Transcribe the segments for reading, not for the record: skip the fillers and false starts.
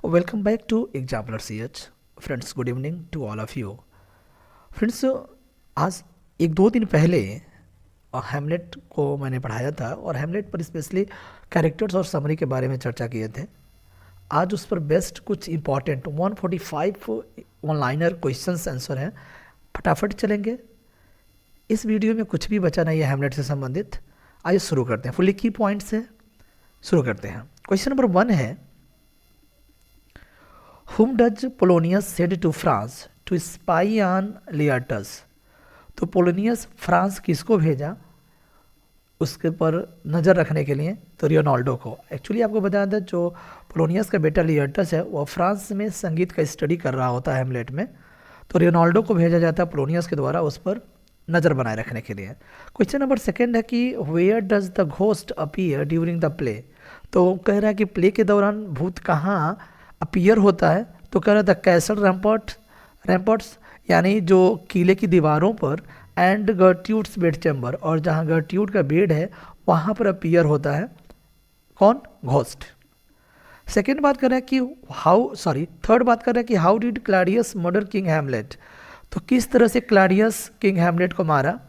Welcome back to Exampler CH. Friends, good evening to all of you. Friends, आज एक दो दिन पहले हैमलेट को मैंने पढ़ाया था और हैमलेट पर स्पेशली कैरेक्टर्स और समरी के बारे में चर्चा किए थे। आज उस पर बेस्ट कुछ इंपॉर्टेंट 145 ऑनलाइनर क्वेश्चंस आंसर हैं, फटाफट चलेंगे। इस वीडियो में कुछ भी बचा नहीं है हैमलेट से संबंधित। आइए शुरू करते हैं, फुल्ली की पॉइंट से शुरू करते हैं। क्वेश्चन नंबर 1 है, Whom does Polonius said to France to spy on Leartus? तो पोलोनियस फ्रांस किसको भेजा उसके पर नज़र रखने के लिए? तो रियोनाल्डो को। एक्चुअली आपको बता दें, जो पोलोनियस का बेटा लियर्टस है वो फ्रांस में संगीत का स्टडी कर रहा होता है हैमलेट में, तो रियोनाल्डो को भेजा जाता है पोलोनियस के द्वारा उस पर नज़र बनाए रखने के लिए। क्वेश्चन नंबर 2 है कि where does the ghost appear during the play? तो कह रहा है कि प्ले के दौरान भूत कहाँ अपीयर होता है? तो कह रहा था कैसल रैम्पर्ट्स यानी जो किले की दीवारों पर, एंड गर्ट्यूड्स बेड चैम्बर, और जहाँ गर्ट्यूड का बेड है वहाँ पर अपीयर होता है कौन? घोस्ट। सेकेंड बात कर रहा है कि थर्ड बात कर रहा है कि how did Claudius murder king Hamlet? तो किस तरह से क्लाडियस किंग हैमलेट को मारा?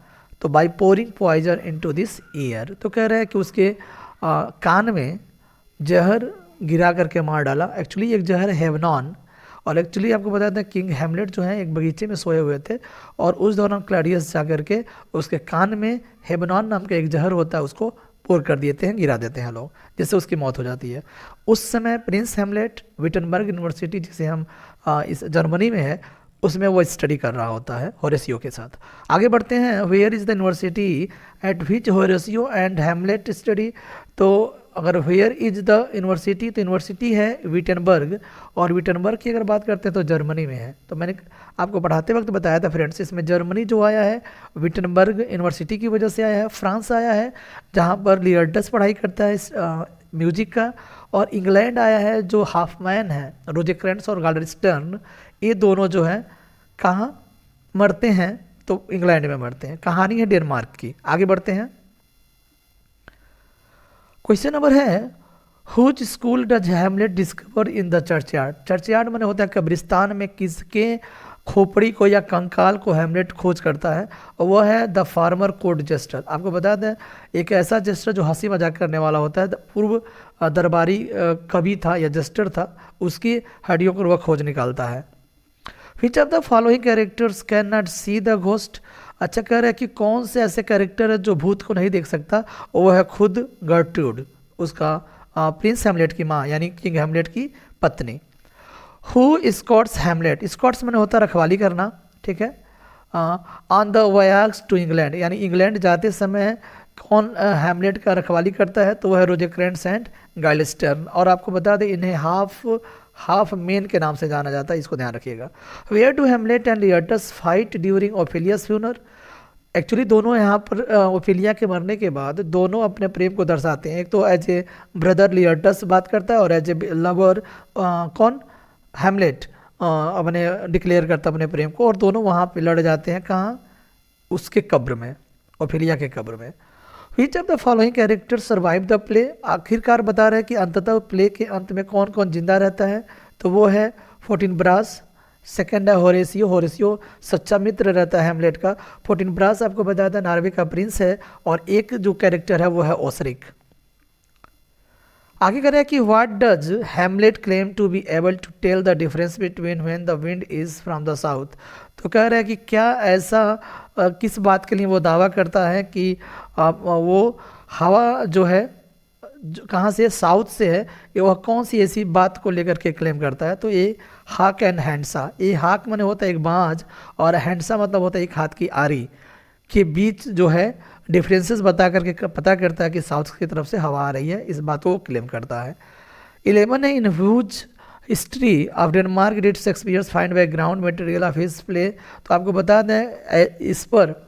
तो by pouring poison into this ear. तो कह रहा है कि उसके कान में जहर गिरा करके मार डाला। एक्चुअली एक जहर हेवनॉन, और एक्चुअली आपको बताते हैं किंग हैमलेट जो है एक बगीचे में सोए हुए थे और उस दौरान क्लाडियस जा करके उसके कान में हेवनॉन नाम का एक जहर होता है उसको पोर कर देते हैं, गिरा देते हैं लोग, जिससे उसकी मौत हो जाती है। उस समय प्रिंस हैमलेट विटनबर्ग यूनिवर्सिटी, जिसे हम इस जर्मनी में है, उसमें वो स्टडी कर रहा होता है होरेसियो के साथ। आगे बढ़ते हैं, where is the university at which Horatio and Hamlet study? तो अगर वेयर इज द यूनिवर्सिटी, तो यूनिवर्सिटी है विटनबर्ग, और विटनबर्ग की अगर बात करते हैं तो जर्मनी में है। तो मैंने आपको पढ़ाते वक्त बताया था फ्रेंड्स, इसमें जर्मनी जो आया है विटनबर्ग यूनिवर्सिटी की वजह से आया है, फ्रांस आया है जहाँ पर लियर्टस पढ़ाई करता है म्यूजिक का, और इंग्लैंड आया है जो हाफमैन है, रोजेक्रेंट्स और गार्डस्टर्न, ये दोनों जो हैं कहाँ मरते हैं? तो इंग्लैंड में मरते हैं। कहानी है डेनमार्क की। आगे बढ़ते हैं, क्वेश्चन नंबर है, whose skull does Hamlet discover in the churchyard? Churchyard मैंने होता है कब्रिस्तान में किसके खोपड़ी को या कंकाल को हैमलेट खोज करता है, और वह है द फार्मर कोर्ट जेस्टर। आपको बता दें, एक ऐसा जेस्टर जो हंसी मजाक करने वाला होता है, पूर्व दरबारी कवि था या जेस्टर था, उसकी हड्डियों को वह खोज निकालता है। विच of the following characters can not see the ghost? अच्छा, कह रहा है कि कौन से ऐसे कैरेक्टर है जो भूत को नहीं देख सकता? वो है खुद गर्ट्रूड, उसका प्रिंस हैमलेट की माँ यानी किंग हैमलेट की पत्नी। Who Scots Hamlet? स्कॉट्स मैंने होता रखवाली करना, ठीक है। ऑन द वॉयाज टू इंग्लैंड, यानी इंग्लैंड जाते समय कौन हैमलेट का रखवाली करता है? तो वह है रोजेक्रेंट्स एंड गाइलस्टर्न। और आपको बता दें इन्हें हाफ मेन के नाम से जाना जाता है, इसको ध्यान रखिएगा। Where do Hamlet and Laertes fight during Ophelia's funeral? Actually दोनों यहाँ पर ओफेलिया के मरने के बाद दोनों अपने प्रेम को दर्शाते हैं। एक तो एज ए ब्रदर लियर्टस बात करता है, और एज ए लवर कौन? हैमलेट अपने डिक्लेयर करता है अपने प्रेम को, और दोनों वहाँ पे लड़ जाते हैं। कहाँ? उसके कब्र में, ओफेलिया के कब्र में। विच of the following character survive the play? आखिरकार बता रहे हैं कि अंततः प्ले के अंत में कौन कौन जिंदा रहता है? तो वो है फोर्टिनब्रास, सेकेंड है होरेसियो सच्चा मित्र रहता है हैमलेट का। फोर्टिनब्रास आपको बताया था नॉर्वे का प्रिंस है, और एक जो कैरेक्टर है वो है ओसरिक। आगे कह रहे हैं कि what does Hamlet claim to be able to tell the difference between when the wind is from the south? तो कह रहे हैं कि क्या ऐसा किस बात के लिए वो दावा करता है कि वो हवा जो है कहाँ से, साउथ से है, ये वह कौन सी ऐसी बात को लेकर के क्लेम करता है? तो ये हाक एंड हैंडसा। ये हाक माने होता है एक बाज, और हैंडसा मतलब होता है एक हाथ की आरी के बीच जो है डिफरेंसेस बता करके पता करता है कि साउथ की तरफ से हवा आ रही है, इस बात को क्लेम करता है। 11 है, in whose history of Denmark did Shakespeare's find background material of his play? तो आपको बता दें इस पर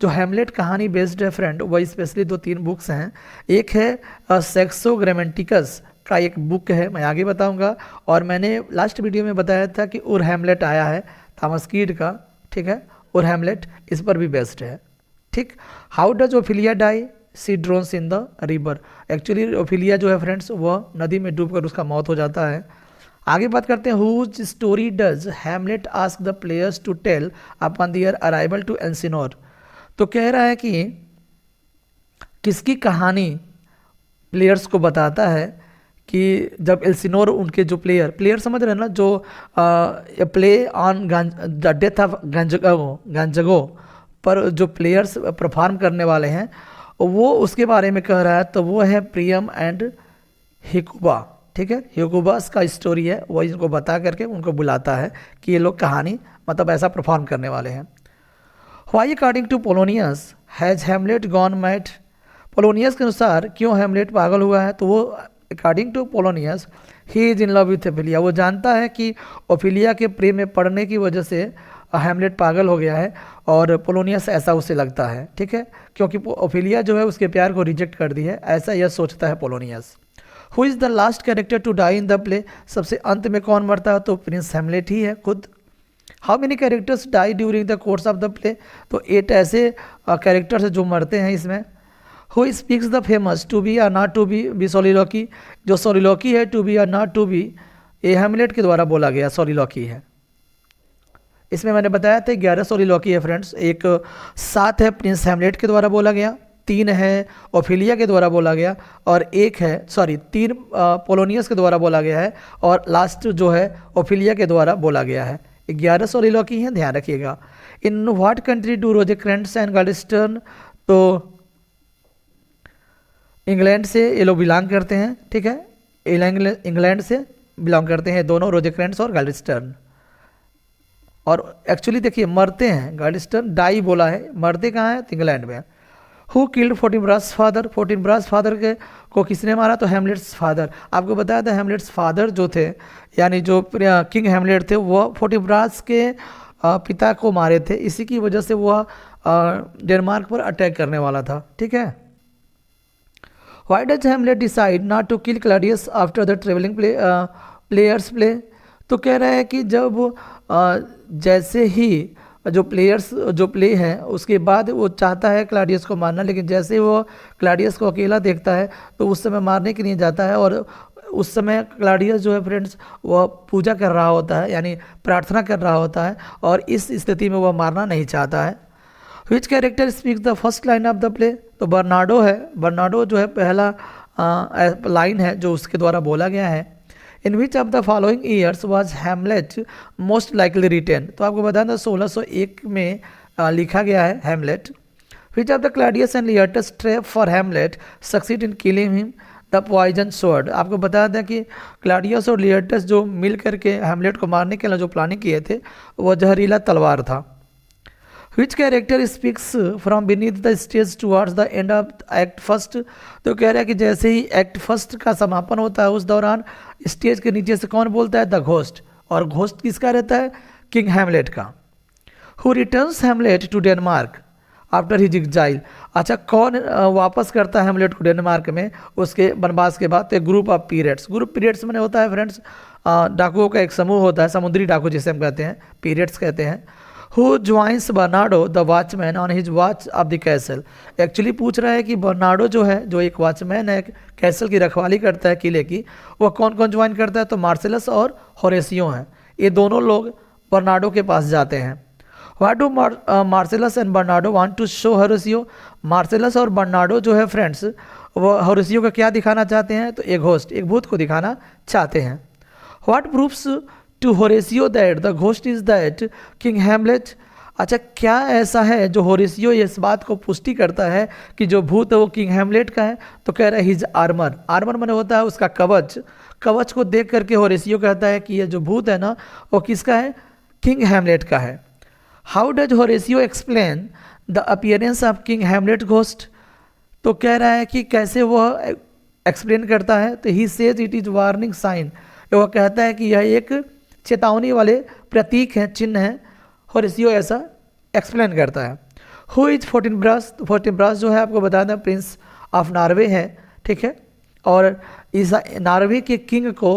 जो हैमलेट कहानी बेस्ड है फ्रेंड, वह स्पेशली 2-3 बुक्स हैं। एक है सेक्सो ग्रामेटिकस का एक बुक है, मैं आगे बताऊंगा, और मैंने लास्ट वीडियो में बताया था कि उर हैमलेट आया है थॉमस कीड का, ठीक है, उर हैमलेट इस पर भी बेस्ड है, ठीक। How does Ophelia die? She drowns in the river. Actually Ophelia जो है फ्रेंड्स, वह नदी में डूबकर उसका मौत हो जाता है। आगे बात करते हैं, whose story does Hamlet ask the players to tell upon their arrival to Elsinore. तो कह रहा है कि किसकी कहानी प्लेयर्स को बताता है कि जब एल्सिनोर उनके जो प्लेयर समझ रहे हैं ना, जो play on the death of Gonzago पर जो प्लेयर्स परफॉर्म करने वाले हैं वो उसके बारे में कह रहा है। तो वो है प्रियम एंड हिकुबा, ठीक है, हिकुबास का स्टोरी है, वो इनको बता करके उनको बुलाता है कि ये लोग कहानी मतलब ऐसा परफॉर्म करने वाले हैं। Why according to Polonius has Hamlet gone mad. Polonius के अनुसार क्यों हैमलेट पागल हुआ है? तो वो according to Polonius he is in love with Ophelia. वो जानता है कि ओफिलिया के प्रेम में पड़ने की वजह से हैमलेट पागल हो गया है और पोलोनियस ऐसा उसे लगता है, ठीक है, क्योंकि ओफिलिया जो है उसके प्यार को रिजेक्ट कर दी है, ऐसा यह सोचता है Polonius. Who is the last character to die in the play. सबसे अंत में कौन मरता है? तो प्रिंस हैमलेट ही है खुद। How many characters die during the course of the play. तो 8 ऐसे कैरेक्टर्स जो मरते हैं इसमें। Who speaks the famous to be or not to be soliloquy. जो सोलिलॉकी है to be or not to be, ये हैमलेट के द्वारा बोला गया सोलिलॉकी है। इसमें मैंने बताया था 11 सोलिलॉकी है फ्रेंड्स। एक 7 है प्रिंस हैमलेट के द्वारा बोला गया, 3 है ओफिलिया के द्वारा बोला गया और 3 पोलोनियस के द्वारा बोला गया है और लास्ट जो है ओफिलिया के द्वारा बोला गया है। 11 सोलिलॉकी हैं, ध्यान रखिएगा। In what country do Rosencrantz and Guildenstern. तो इंग्लैंड से ये लोग बिलोंग करते हैं, ठीक है, इंग्लैंड से बिलोंग करते हैं दोनों, रोजेक्रेंट्स और गाल्वेस्टर्न। और एक्चुअली देखिए मरते हैं, गाल्वेस्टर्न डाई बोला है, मरते कहाँ हैं? इंग्लैंड में। Who killed Fortinbras father. Fortinbras father के को किसने मारा? तो हैमलेट्स फादर। आपको बताया था हैमलेट्स फादर जो थे यानी जो किंग हैमलेट थे वो फोर्टिनब्रास के पिता को मारे थे, इसी की वजह से वह डेनमार्क पर अटैक करने वाला था, ठीक है। Why does Hamlet decide not to kill Claudius after the travelling players play. तो कह रहे हैं कि जब जैसे ही जो प्लेयर्स जो प्ले हैं उसके बाद वो चाहता है क्लॉडियस को मारना, लेकिन जैसे वो क्लॉडियस को अकेला देखता है तो उस समय मारने के लिए जाता है। और उस समय क्लॉडियस जो है फ्रेंड्स वह पूजा कर रहा होता है यानी प्रार्थना कर रहा होता है और इस स्थिति में वह मारना नहीं चाहता है। विच character speaks the first line of the play. तो बर्नार्डो है, बर्नार्डो जो है पहला लाइन है जो उसके द्वारा बोला गया है। In which of the following years was Hamlet most likely written. तो आपको बताना 1601 में लिखा गया है Hamlet. Which of the Claudius and Laertes trap for Hamlet succeed in killing him the poison sword. आपको बता दें कि क्लॉडियस और लियटस जो मिल करके हैमलेट को मारने के लिए जो प्लानिंग किए थे वह जहरीला तलवार था। विच character speaks from beneath the stage towards the end of act first. तो कह रहा है कि जैसे ही एक्ट फर्स्ट का समापन होता है उस दौरान स्टेज के नीचे से कौन बोलता है? The ghost. और घोस्ट किसका रहता है? किंग हैमलेट का। Who returns Hamlet to Denmark after his exile. अच्छा, कौन वापस करता है हैमलेट को डेनमार्क में उसके वनवास के बाद? तो group of periods. Group periods में होता है फ्रेंड्स डाकुओं का एक समूह होता है, समुद्री डाकू जिसे हम कहते हैं, पीरियड्स कहते हैं। Who joins Bernardo the watchman on his watch of the castle. Actually पूछ रहा है कि बर्नार्डो जो है, जो एक वॉचमैन है कैसल की रखवाली करता है किले की, वह कौन कौन ज्वाइन करता है? तो मार्सेलस और होरेसियो हैं, ये दोनों लोग बर्नार्डो के पास जाते हैं। What do Marcellus and Bernardo want to show Horatio. Marcellus और बर्नार्डो जो है फ्रेंड्स वो होरेसियो का क्या दिखाना चाहते हैं? तो एक घोस्ट, एक भूत को दिखाना चाहते हैं। What proofs to Horatio that the ghost is that King Hamlet. अच्छा, क्या ऐसा है जो होरेसियो इस बात को पुष्टि करता है कि जो भूत है वो किंग हैमलेट का है? तो कह रहा है हिज आर्मर। आर्मर माने होता है उसका कवच। कवच को देख करके होरेसियो कहता है कि ये जो भूत है ना वो किसका है? किंग हैमलेट का है। How does होरेसियो explain the appearance of king Hamlet ghost. तो कह रहा है कि कैसे वह एक्सप्लेन करता है? तो he says it is warning sign. वह कहता है कि यह एक चेतावनी वाले प्रतीक हैं, चिन्ह हैं। होरेसियो ऐसा एक्सप्लेन करता है। Who is Fortinbras. तो फोर्टिनब्रास जो है आपको बता दें प्रिंस ऑफ नॉर्वे है, ठीक है, और इस नॉर्वे के किंग को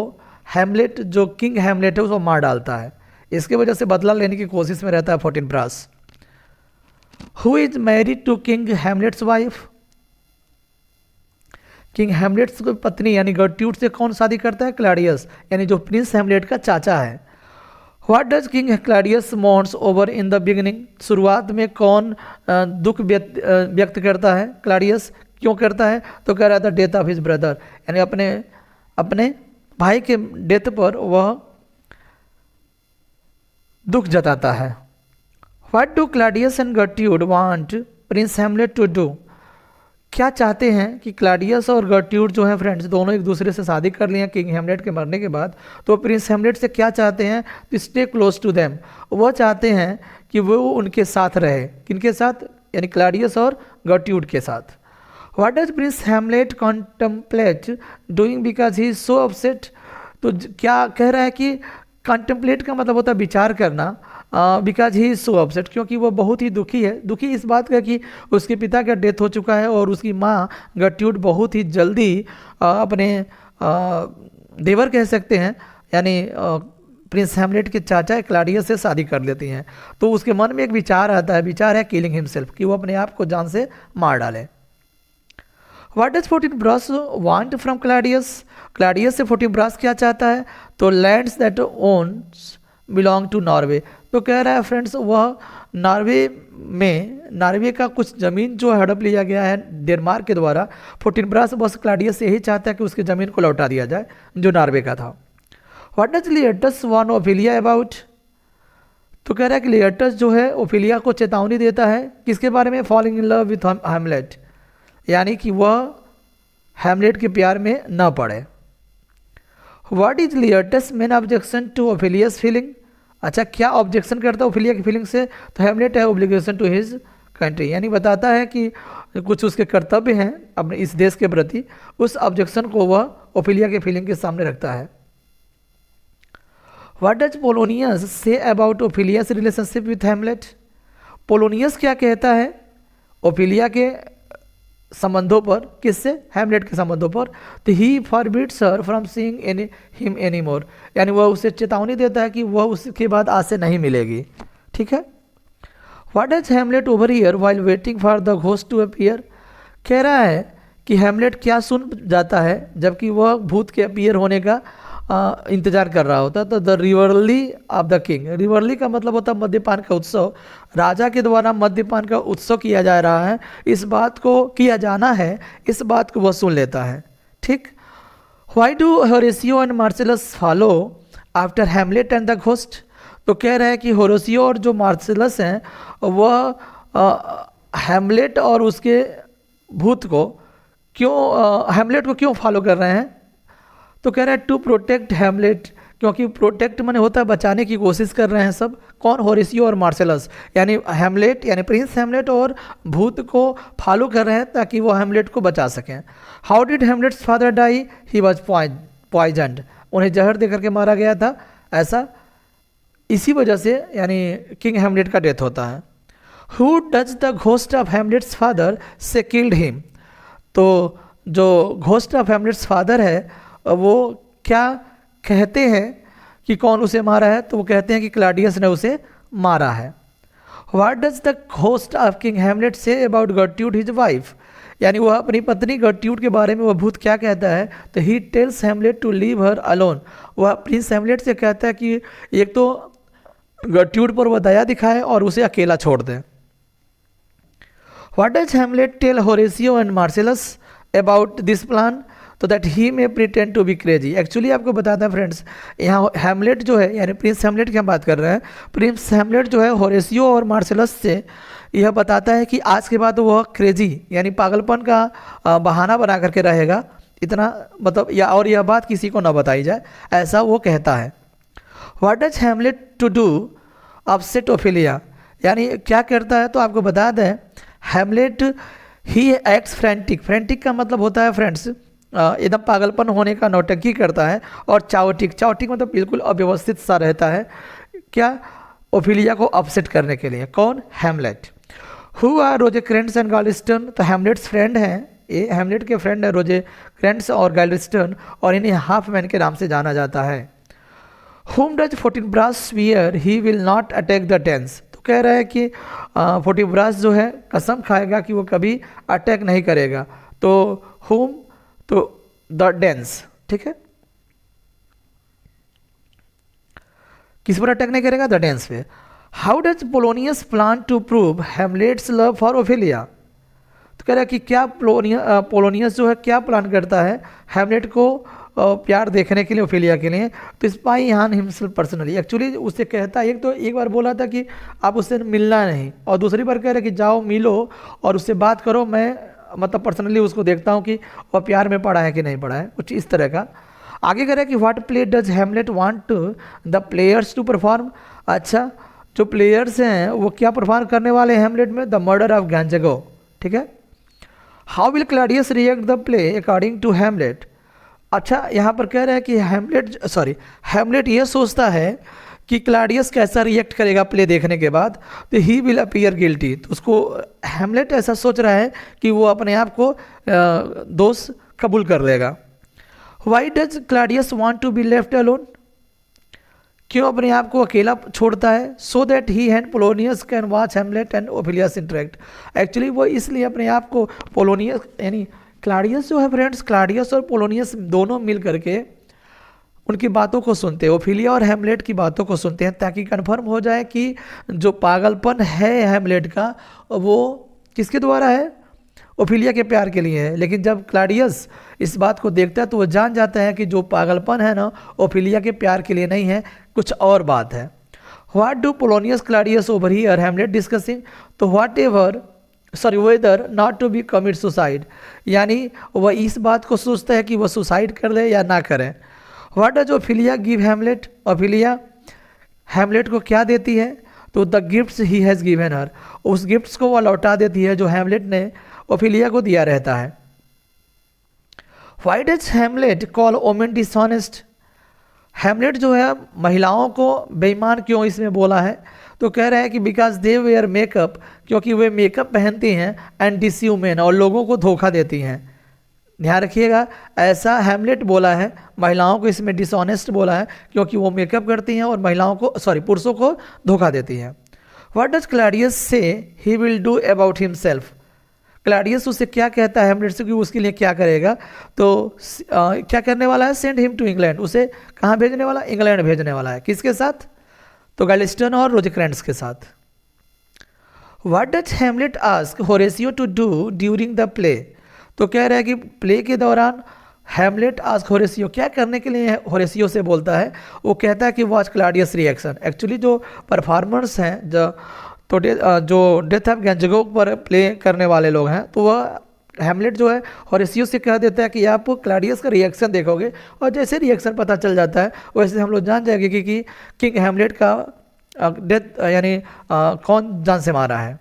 हैमलेट जो किंग हैमलेट है उसको मार डालता है। इसके वजह से बदला लेने की कोशिश में रहता है Fortinbras. Who is married to king Hamlet's wife. King Hamlet की पत्नी यानी गर्ट्यूड से कौन शादी करता है? क्लैडियस, यानी जो प्रिंस हेमलेट का चाचा है। What does king Claudius mourns over in the beginning? शुरुआत में कौन दुख व्यक्त करता है? क्लैडियस। क्यों करता है? तो कह रहा था डेथ ऑफ हिज ब्रदर, यानी अपने भाई के डेथ पर वह दुख जताता है। व्हाट डू क्लैडियस एंड गर्ट्यूड want prince Hamlet to do? क्या चाहते हैं कि क्लैडियस और गर्ट्यूड जो है फ्रेंड्स, दोनों एक दूसरे से शादी कर लिए किंग हेमलेट के मरने के बाद, तो प्रिंस हेमलेट से क्या चाहते हैं? To stay close to them, वो चाहते हैं कि वो उनके साथ रहे। किनके साथ? यानी क्लैडियस और गर्ट्यूड के साथ। What does Prince Hamlet contemplate doing because he is so upset? तो क्या कह रहा है कि कॉन्टम्पलेट का मतलब होता है विचार करना, because he is so upset, क्योंकि वो बहुत ही दुखी है। दुखी इस बात का कि उसके पिता का डेथ हो चुका है और उसकी माँ गर्ट्यूड बहुत ही जल्दी अपने देवर कह सकते हैं, यानी प्रिंस हेमलेट के चाचा क्लैडियस से शादी कर लेती हैं। तो उसके मन में एक विचार आता है, विचार है किलिंग हिमसेल्फ, कि वो अपने आप को जान से मार डाले। What does Fortinbras want from Claudius? Claudius से फोर्टिनब्रास क्या चाहता है? तो lands that once belong to Norway. तो कह रहा है फ्रेंड्स, वह नॉर्वे का कुछ ज़मीन जो हड़प लिया गया है डेनमार्क के द्वारा, फोर्टिनब्रास बस क्लैडियस से यही चाहता है कि उसकी ज़मीन को लौटा दिया जाए जो नॉर्वे का था। What does Laertes warn Ophelia about? तो कह रहा है कि लिएटस जो है ओफिलिया को चेतावनी देता है किसके बारे में? Falling in love with Hamlet, यानी कि वह हेमलेट के प्यार में न पड़े। What is Laertes main objection to Ophelia's feeling? अच्छा, क्या ऑब्जेक्शन करता है ओफिलिया की फीलिंग से? तो हेमलेट है ओब्लिगेशन टू हिज कंट्री, यानी बताता है कि कुछ उसके कर्तव्य हैं अपने इस देश के प्रति, उस ऑब्जेक्शन को वह ओफिलिया के फीलिंग के सामने रखता है। What does Polonius say about Ophelia's relationship with Hamlet? Polonius क्या कहता है ओफिलिया के संबंधों पर? किससे? हेमलेट के संबंधों पर। तो he forbids her from seeing him any more, यानी वह उसे चेतावनी देता है कि वह उसके बाद आज से नहीं मिलेगी। ठीक है। What does Hamlet overhear while waiting for the ghost to appear? कह रहा है कि हेमलेट क्या सुन जाता है जबकि वह भूत के अपीयर होने का इंतजार कर रहा होता। तो द रिवर्ली ऑफ द किंग, रिवर्ली का मतलब होता है मद्यपान का उत्सव, राजा के द्वारा मद्यपान का उत्सव किया जा रहा है, इस बात को किया जाना है, इस बात को वह सुन लेता है। ठीक। Why do होरेसियो and Marcellus follow after Hamlet and the ghost? तो कह रहे हैं कि होरेसियो और जो मार्सेलस हैं वह हेमलेट और उसके भूत को हेमलेट को क्यों फॉलो कर रहे हैं? तो कह रहा है टू प्रोटेक्ट हेमलेट, क्योंकि प्रोटेक्ट माने होता है बचाने की कोशिश कर रहे हैं सब। कौन? होरेसियो और मार्सेलस, यानी हेमलेट यानी प्रिंस हेमलेट और भूत को फॉलो कर रहे हैं ताकि वो हेमलेट को बचा सकें। How did Hamlet's father die? He was poisoned, उन्हें जहर देकर के मारा गया था। ऐसा इसी वजह से यानी किंग हेमलेट का डेथ होता है। Who does the ghost of Hamlet's father से किल्ड हिम? तो जो घोस्ट ऑफ हेमलेट्स फादर है वो क्या कहते हैं कि कौन उसे मारा है? तो वो कहते हैं कि क्लैडियस ने उसे मारा है। What does the ghost of king Hamlet say about गर्ट्यूड his wife? यानी वह अपनी पत्नी गर्ट्यूड के बारे में वह भूत क्या कहता है? तो he tells Hamlet to leave her alone, वह प्रिंस हेमलेट से कहता है कि एक तो गर्ट्यूड पर वह दया दिखाए और उसे अकेला छोड़ दें। What does Hamlet tell Horatio and Marcellus about this plan? तो that he may pretend to be crazy. Actually आपको बताता है फ्रेंड्स, यहाँ हेमलेट जो है यानी प्रिंस हेमलेट की हम बात कर रहे हैं, प्रिंस हेमलेट जो है होरेसियो और मार्सेलस से यह बताता है कि आज के बाद वह क्रेजी यानी पागलपन का बहाना बना करके रहेगा, इतना मतलब और यह बात किसी को ना बताई जाए, ऐसा वो कहता है। What does Hamlet to do upset Ophelia? यानी क्या करता है? तो आपको बता दें Hamlet he acts frantic, frantic का मतलब होता है फ्रेंड्स एकदम पागलपन होने का नौटंकी करता है, और चाओटिक, चाओटिक मतलब बिल्कुल अव्यवस्थित सा रहता है, क्या? ओफिलिया को अपसेट करने के लिए। कौन? हेमलेट। हु आर रोजे क्रेंट्स एंड गालिस्टन? तो हेमलेट्स फ्रेंड हैं, ये हेमलेट के फ्रेंड है रोजे क्रेंट्स और गालिस्टन, और इन्हें हाफ मैन के नाम से जाना जाता है। Whom does Fortinbras swear he will not attack the Danes? तो कह रहा है कि फोर्टिनब्रास जो है कसम खाएगा कि वो कभी अटैक नहीं करेगा। तो हुम तो द डेंस, ठीक है, किस पर अटैक नहीं करेगा? The Danes pay. How does Polonius plan to prove Hamlet's love for Ophelia? तो कह रहा है कि क्या पोलोनियस जो है क्या प्लान करता है हेमलेट को प्यार देखने के लिए, ओफेलिया के लिए। तो स्पाई हान हिमसेल्फ पर्सनली, एक्चुअली उससे कहता है, एक बार बोला था कि आप उससे मिलना नहीं, और दूसरी बार कह रहा है कि जाओ मिलो और उससे बात करो, मैं मतलब पर्सनली उसको देखता हूँ कि वह प्यार में पड़ा है कि नहीं पड़ा है, कुछ इस तरह का। आगे कह रहा है कि what play does Hamlet want the players to perform. अच्छा, जो प्लेयर्स हैं वो क्या परफॉर्म करने वाले हैं हेमलेट में? द मर्डर ऑफ गैंजागो, ठीक है। How will Claudius react the play according to Hamlet? अच्छा, यहाँ पर कह रहा है कि हेमलेट ये सोचता है कि क्लैडियस कैसा रिएक्ट करेगा प्ले देखने के बाद, तो ही विल अपीयर गिल्टी। तो उसको हेमलेट ऐसा सोच रहा है कि वो अपने आप को दोष कबूल कर लेगा। Why does Claudius want to be left alone? क्यों अपने आप को अकेला छोड़ता है? So that he and Polonius can watch Hamlet and Ophelia's interact. Actually वो इसलिए अपने आप को पोलोनियस यानी क्लैडियस जो है फ्रेंड्स, क्लैडियस और पोलोनियस दोनों मिल करके उनकी बातों को सुनते हैं, ओफेलिया और हेमलेट की बातों को सुनते हैं, ताकि कंफर्म हो जाए कि जो पागलपन है हेमलेट का वो किसके द्वारा है? ओफेलिया के प्यार के लिए है। लेकिन जब क्लैडियस इस बात को देखता है तो वो जान जाता है कि जो पागलपन है ना, ओफेलिया के प्यार के लिए नहीं है, कुछ और बात है। What do Polonius Claudius overhear Hamlet discussing? तो whether not to be commit suicide, यानी वह इस बात को सोचता है कि वह सुसाइड कर ले या ना करें। What does Ophelia give Hamlet? Ophelia Hamlet को क्या देती है? तो the gifts he has given her, उस गिफ्ट्स को वह लौटा देती है जो हेमलेट ने ओफेलिया को दिया रहता है। Why does Hamlet call women dishonest? Hamlet जो है महिलाओं को बेईमान क्यों इसमें बोला है? तो कह रहे हैं कि बिकॉज दे वेयर मेकअप, क्योंकि वे मेकअप पहनती हैं, एंड डिसीव मैन, और लोगों को धोखा देती हैं। ध्यान रखिएगा, ऐसा हेमलेट बोला है, महिलाओं को इसमें डिसऑनेस्ट बोला है क्योंकि वो मेकअप करती हैं और पुरुषों को धोखा देती हैं। What does Claudius say he will do about himself? Claudius उससे क्या कहता है हेमलेट से कि उसके लिए क्या करेगा? तो क्या करने वाला है? सेंड हिम टू इंग्लैंड, उसे कहाँ भेजने वाला? इंग्लैंड भेजने वाला है। किसके साथ? तो गैलिस्टन और रोजेक्रेंस के साथ। What does Hamlet ask Horatio to do during the play? तो कह रहा है कि प्ले के दौरान हेमलेट आस्क होरेसियो, क्या करने के लिए होरेसियो से बोलता है? वो कहता है कि वॉच क्लैडियस रिएक्शन। एक्चुअली जो परफॉर्मर्स हैं जो डेथ ऑफ गैंजागो पर प्ले करने वाले लोग हैं, तो वह हेमलेट जो है होरेसियो से कह देता है कि आप क्लैडियस का रिएक्शन देखोगे, और जैसे रिएक्शन पता चल जाता है वैसे हम लोग जान जाएंगे कि किंग हेमलेट का डेथ यानी कौन जान से मारा है।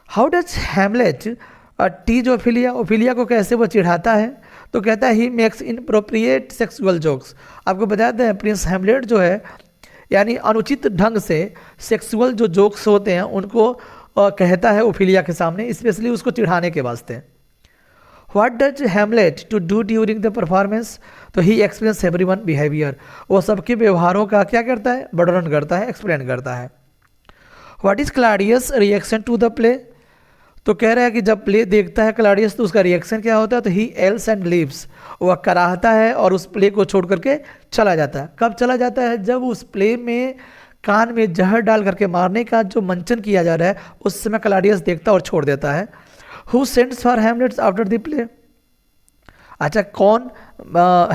How does Hamlet tease Ophelia को कैसे वो चिढ़ाता है? तो कहता है he makes inappropriate sexual jokes. आपको बताते हैं प्रिंस हेमलेट जो है यानी अनुचित ढंग से सेक्सुअल जो जोक्स होते हैं उनको कहता है ओफेलिया के सामने, स्पेशली उसको चिढ़ाने के वास्ते। What does Hamlet to do during the performance? तो ही एक्सप्लेन्स एवरीवन बिहेवियर, वो सबके व्यवहारों का क्या करता है? वर्णन करता है, एक्सप्लेन करता है। What is Claudius reaction to the play? तो कह रहा है कि जब प्ले देखता है क्लैडियस तो उसका रिएक्शन क्या होता है? तो ही एल्स एंड लीव्स, वह कराहता है और उस प्ले को छोड़ करके चला जाता है। कब चला जाता है? जब उस प्ले में कान में जहर डाल करके मारने का जो मंचन किया जा रहा है उस समय क्लैडियस देखता और छोड़ देता है। Who sends for Hamlet after the play? अच्छा, कौन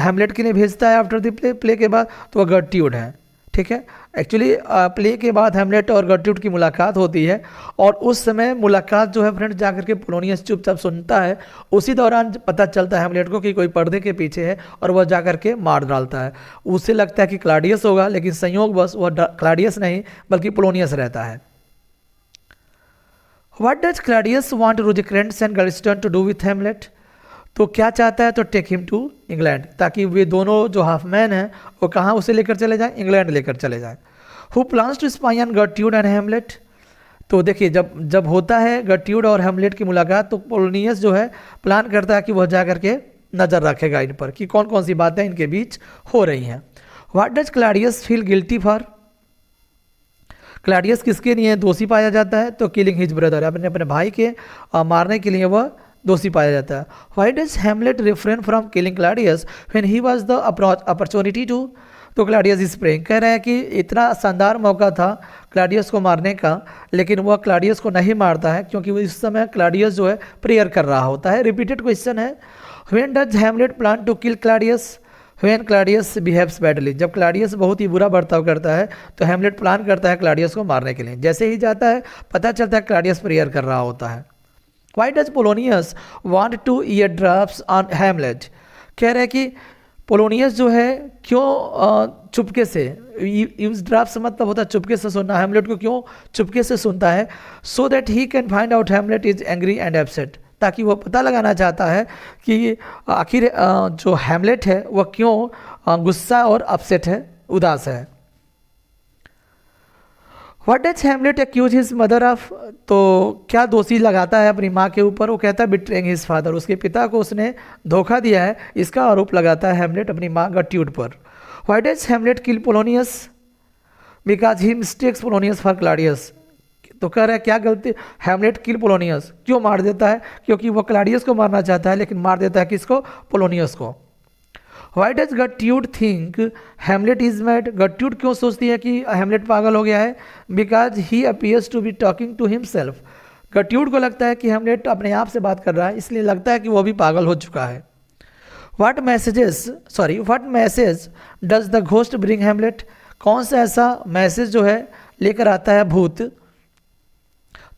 हेमलेट के लिए भेजता है आफ्टर द प्ले के बाद? तो वह गर्ट्यूड है, ठीक है। एक्चुअली प्ले के बाद हेमलेट और गर्ट्यूड की मुलाकात होती है, और उस समय मुलाकात जो है फ्रेंड्स जाकर के पोलोनियस चुपचाप सुनता है। उसी दौरान पता चलता है हेमलेट को कि कोई पर्दे के पीछे है, और वह जाकर के मार डालता है। उसे लगता है कि क्लैडियस होगा, लेकिन संयोगवश वह क्लैडियस नहीं बल्कि पोलोनियस रहता है। What does Claudius want Rosencrantz and Guildenstern to do with Hamlet? तो क्या चाहता है? तो टेक हिम टू इंग्लैंड, ताकि वे दोनों जो हाफमैन हैं वो कहाँ उसे लेकर चले जाएं? इंग्लैंड लेकर चले जाएं। Who plans to spy on गर्ट्यूड एंड हेमलेट? तो देखिए जब होता है गर्ट्यूड और हेमलेट की मुलाकात, तो पोलोनियस जो है प्लान करता है कि वह जा करके नज़र रखेगा इन पर कि कौन कौन सी बातें इनके बीच हो रही हैं। What does Claudius feel guilty for? Claudius किसके लिए दोषी पाया जाता है? तो किलिंग हिज ब्रदर, अपने भाई के मारने के लिए वह दोषी पाया जाता है। Why does Hamlet refrain from killing Claudius when he was the opportunity to, तो क्लॉडियस इज प्रेइंग, कह रहे हैं कि इतना शानदार मौका था क्लॉडियस को मारने का, लेकिन वह क्लॉडियस को नहीं मारता है क्योंकि वो इस समय क्लॉडियस जो है प्रेयर कर रहा होता है। रिपीटेड क्वेश्चन है, when does Hamlet plan to kill Claudius when Claudius behaves badly, जब क्लॉडियस बहुत ही बुरा बर्ताव करता है तो हैमलेट प्लान करता है क्लॉडियस को मारने के लिए। जैसे ही जाता है पता चलता है क्लॉडियस प्रेयर कर रहा होता है। Why does Polonius want two year drafts on Hamlet, कह रहे हैं कि पोलोनियस जो है क्यों चुपके से, यूज ड्राफ्ट मतलब होता है चुपके से सुनना, हैमलेट को क्यों चुपके से सुनता है, so that he can find out Hamlet is angry and upset, ताकि वो पता लगाना चाहता है कि आखिर जो हैमलेट है वह क्यों गुस्सा और अपसेट है, उदास है। What does Hamlet accuse his mother of, तो क्या दोषी लगाता है अपनी माँ के ऊपर, वो कहता है बिट्रेइंग हिज फादर, उसके पिता को उसने धोखा दिया है, इसका आरोप लगाता है हैमलेट अपनी माँ गर्ट्यूड पर। Why does Hamlet kill Polonius because he mistakes Polonius for Claudius, तो कह रहा है क्या गलती, हैमलेट किल पोलोनियस क्यों मार देता है, क्योंकि वो क्लॉडियस को मारना चाहता है लेकिन मार देता है किसको, पोलोनियस को। व्हाई डज गर्ट्यूड थिंक हैमलेट इज मैड, गर्ट्यूड क्यों सोचती है कि हैमलेट पागल हो गया है, because he appears to be talking to himself, गर्ट्यूड को लगता है कि हैमलेट अपने आप से बात कर रहा है, इसलिए लगता है कि वो भी पागल हो चुका है। What message does the ghost bring Hamlet, कौन सा ऐसा मैसेज जो है लेकर आता है भूत,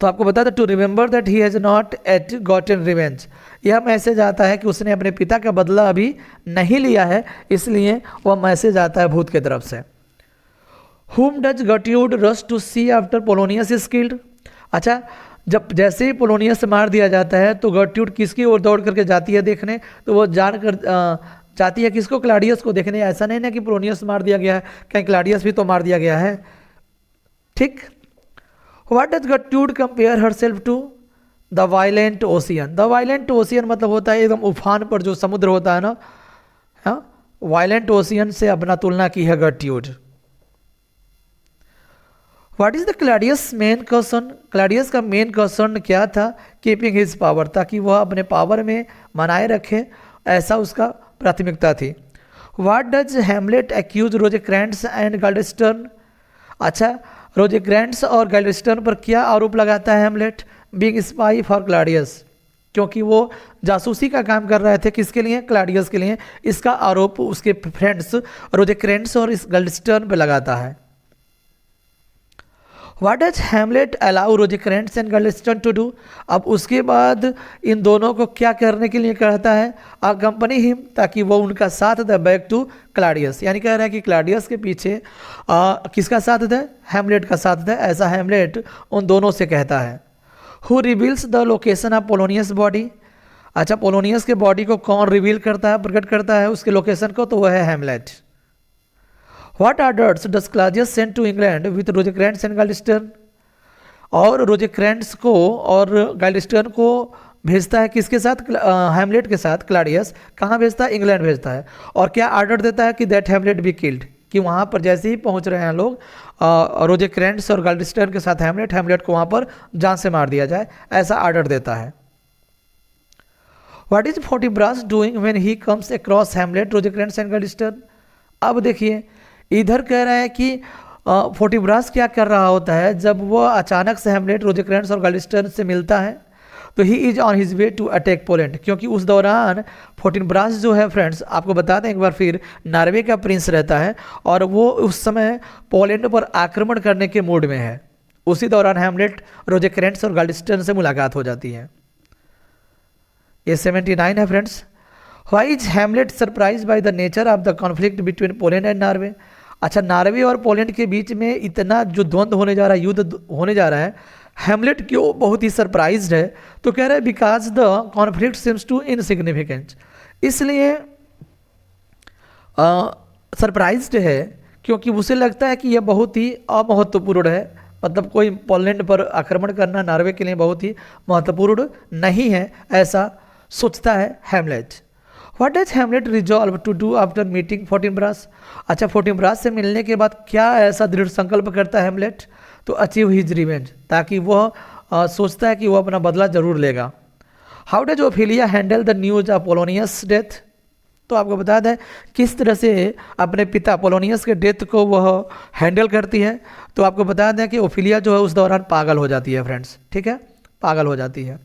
तो आपको बता दें to remember that he has not yet gotten revenge, यह मैसेज आता है कि उसने अपने पिता का बदला अभी नहीं लिया है, इसलिए वह मैसेज आता है भूत की तरफ से। हुम डज गर्ट्यूड rush to see after Polonius is killed, अच्छा जब जैसे ही पोलोनियस मार दिया जाता है तो गर्ट्यूड किसकी ओर दौड़ करके जाती है देखने, तो वो जान कर जाती है किसको, क्लॉडियस को देखने, ऐसा नहीं ना कि पोलोनियस मार दिया गया है, कहीं क्लॉडियस भी तो मार दिया गया है, ठीक। What does Gertrude compare herself to? The violent ocean. The violent ocean मतलब होता है एकदम उफान पर जो समुद्र होता है ना, हाँ, वायलेंट ओशियन से अपना तुलना की है गर्ट्यूड। What is the Claudius main concern? Claudius का मेन कंसर्न क्या था, कीपिंग हिज पावर, ताकि वह अपने पावर में बनाए रखे, ऐसा उसका प्राथमिकता थी। What does Hamlet accuse Rosencrantz and Guildenstern, अच्छा रोजेक्रेंट्स और गाल्डेस्टर्न पर क्या आरोप लगाता है Hamlet, being spy for Claudius, क्योंकि वो जासूसी का काम कर रहे थे किसके लिए, क्लाडियस के लिए, इसका आरोप उसके फ्रेंड्स रोजेक्रेंट्स और इस गाल्डेस्टर्न पर लगाता है। What does Hamlet allow Rosencrantz and Guildenstern to do, अब उसके बाद इन दोनों को क्या करने के लिए कहता है, अकम्पनी हिम, ताकि वो उनका साथ दे बैक टू क्लाडियस, यानी कह रहा है कि क्लाडियस के पीछे किसका साथ दे, हैमलेट का साथ दे, ऐसा हैमलेट उन दोनों से कहता है। Who reveals the location of Polonius body, अच्छा पोलोनियस के बॉडी को कौन रिवील करता है, प्रकट करता है उसके लोकेशन को, तो वह है Hamlet. What orders does Claudius send to England with Rosencrantz and Guildenstern, और रोजेक्रेंट्स को और गाल्डेस्टर्न को भेजता है किसके साथ, हैमलेट के साथ, क्लाडियस कहाँ भेजता है, इंग्लैंड भेजता है, और क्या आर्डर देता है कि दैट हैमलेट बी किल्ड, कि वहाँ पर जैसे ही पहुँच रहे हैं लोग रोजेक्रेंट्स और गाल्डेस्टर्न के साथ हैमलेट को वहाँ पर जान से मार दिया जाए, ऐसा आर्डर देता है। What is Fortinbras doing when he comes across Hamlet Rosencrantz and Guildenstern, अब देखिए इधर कह रहा है कि फोर्टिब्रास क्या कर रहा होता है, जब वह अचानक से हैमलेट रोजेक्रेंट्स और गाल्डेस्टर्न से मिलता है तो he is on his way to attack Poland, क्योंकि उस दौरान फोर्टिब्रास जो है फ्रेंड्स आपको बता दें एक बार फिर, नॉर्वे का प्रिंस रहता है और वो उस समय पोलैंड पर आक्रमण करने के मूड में है, उसी दौरान हैमलेट रोजेक्रेंट्स और गाल्डेस्टर्न से मुलाकात हो जाती है। ये 79 है friends. Why is Hamlet surprise by the nature of the conflict between Poland and Norway, अच्छा नॉर्वे और पोलैंड के बीच में इतना जो द्वंद्व होने जा रहा है, युद्ध होने जा रहा है, हैमलेट क्यों बहुत ही सरप्राइज्ड है, तो कह रहा है because the conflict seems too insignificant, इसलिए सरप्राइज्ड है क्योंकि उसे लगता है कि यह बहुत ही अमहत्वपूर्ण है, मतलब कोई पोलैंड पर आक्रमण करना नॉर्वे के लिए बहुत ही महत्वपूर्ण नहीं है, ऐसा सोचता है Hamlet. What does Hamlet resolve to do after meeting Fortinbras, अच्छा फोर्टिब्रास से मिलने के बाद क्या ऐसा दृढ़ संकल्प करता है हैमलेट, तो अचीव हिज रिवेंज, ताकि वह सोचता है कि वह अपना बदला जरूर लेगा। How does Ophelia handle the news of Polonius death? तो आपको बता दें किस तरह से अपने पिता पोलोनियस के डेथ को वह हैंडल करती है। तो आपको बता दें कि ओफिलिया जो है उस दौरान पागल हो जाती है फ्रेंड्स, ठीक है, पागल हो जाती है।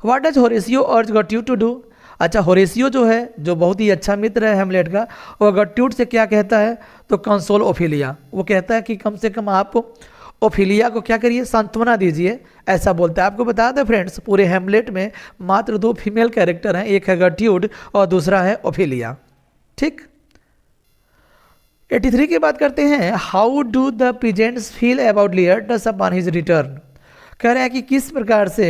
व्हाट डज होरेसियो अर्ज गट्यूट टू डू? अच्छा, होरेसियो जो है, जो बहुत ही अच्छा मित्र है हेमलेट का, वह गट्यूट से क्या कहता है? तो कंसोल ओफिलिया, वो कहता है कि कम से कम आप ओफिलिया को क्या करिए, सांत्वना दीजिए, ऐसा बोलता है। आपको बता दें फ्रेंड्स, पूरे हेमलेट में मात्र 2 फीमेल कैरेक्टर हैं, एक है गट्यूड और दूसरा है ओफिलिया, ठीक। 83 की बात करते हैं। How do the peasants feel about Laertes upon his return? कह रहे हैं कि किस प्रकार से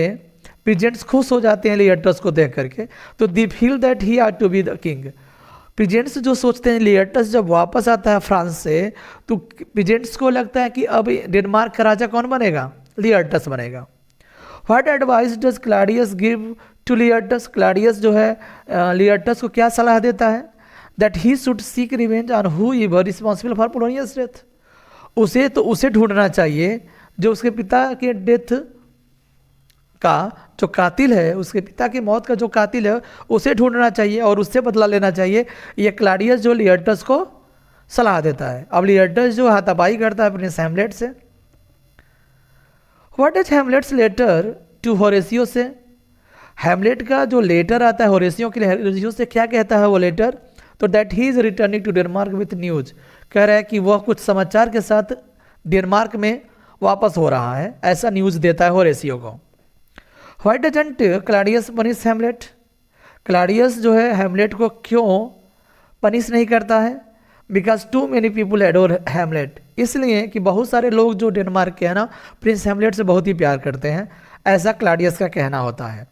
पीजेंट्स खुश हो जाते हैं लियर्टस को देख करके। तो they feel that he are to be the king. Peasants जो सोचते हैं लियर्टस जब वापस आता है फ्रांस से, तो पीजेंट्स को लगता है कि अब डेनमार्क का राजा कौन बनेगा? लियर्टस बनेगा। What advice does Claudius give to Laertes? Claudius जो है लियर्टस को क्या सलाह देता है? That he should seek revenge on who were responsible for Polonius death. उसे ढूंढना चाहिए जो उसके पिता के डेथ का जो कातिल है, उसके पिता की मौत का जो कातिल है, उसे ढूंढना चाहिए और उससे बदला लेना चाहिए। ये क्लाडियस जो लियर्टस को सलाह देता है। अब लियर्टस जो हाथापाई करता है अपने हेमलेट से। What is Hamlet's letter to Horatio से? हेमलेट का जो लेटर आता है होरेसियो के लिए, होरेसियो से क्या कहता है वो लेटर? तो that he is returning to Denmark with news. कह रहा है कि वह कुछ समाचार के साथ डेनमार्क में वापस हो रहा है, ऐसा न्यूज़ देता है होरेसियो को। Why doesn't Claudius punish Hamlet? Claudius जो है हेमलेट को क्यों पनिश नहीं करता है? Because too many people adore Hamlet. इसलिए कि बहुत सारे लोग जो डेनमार्क के हैं ना, प्रिंस हेमलेट से बहुत ही प्यार करते हैं, ऐसा क्लाडियस का कहना होता है।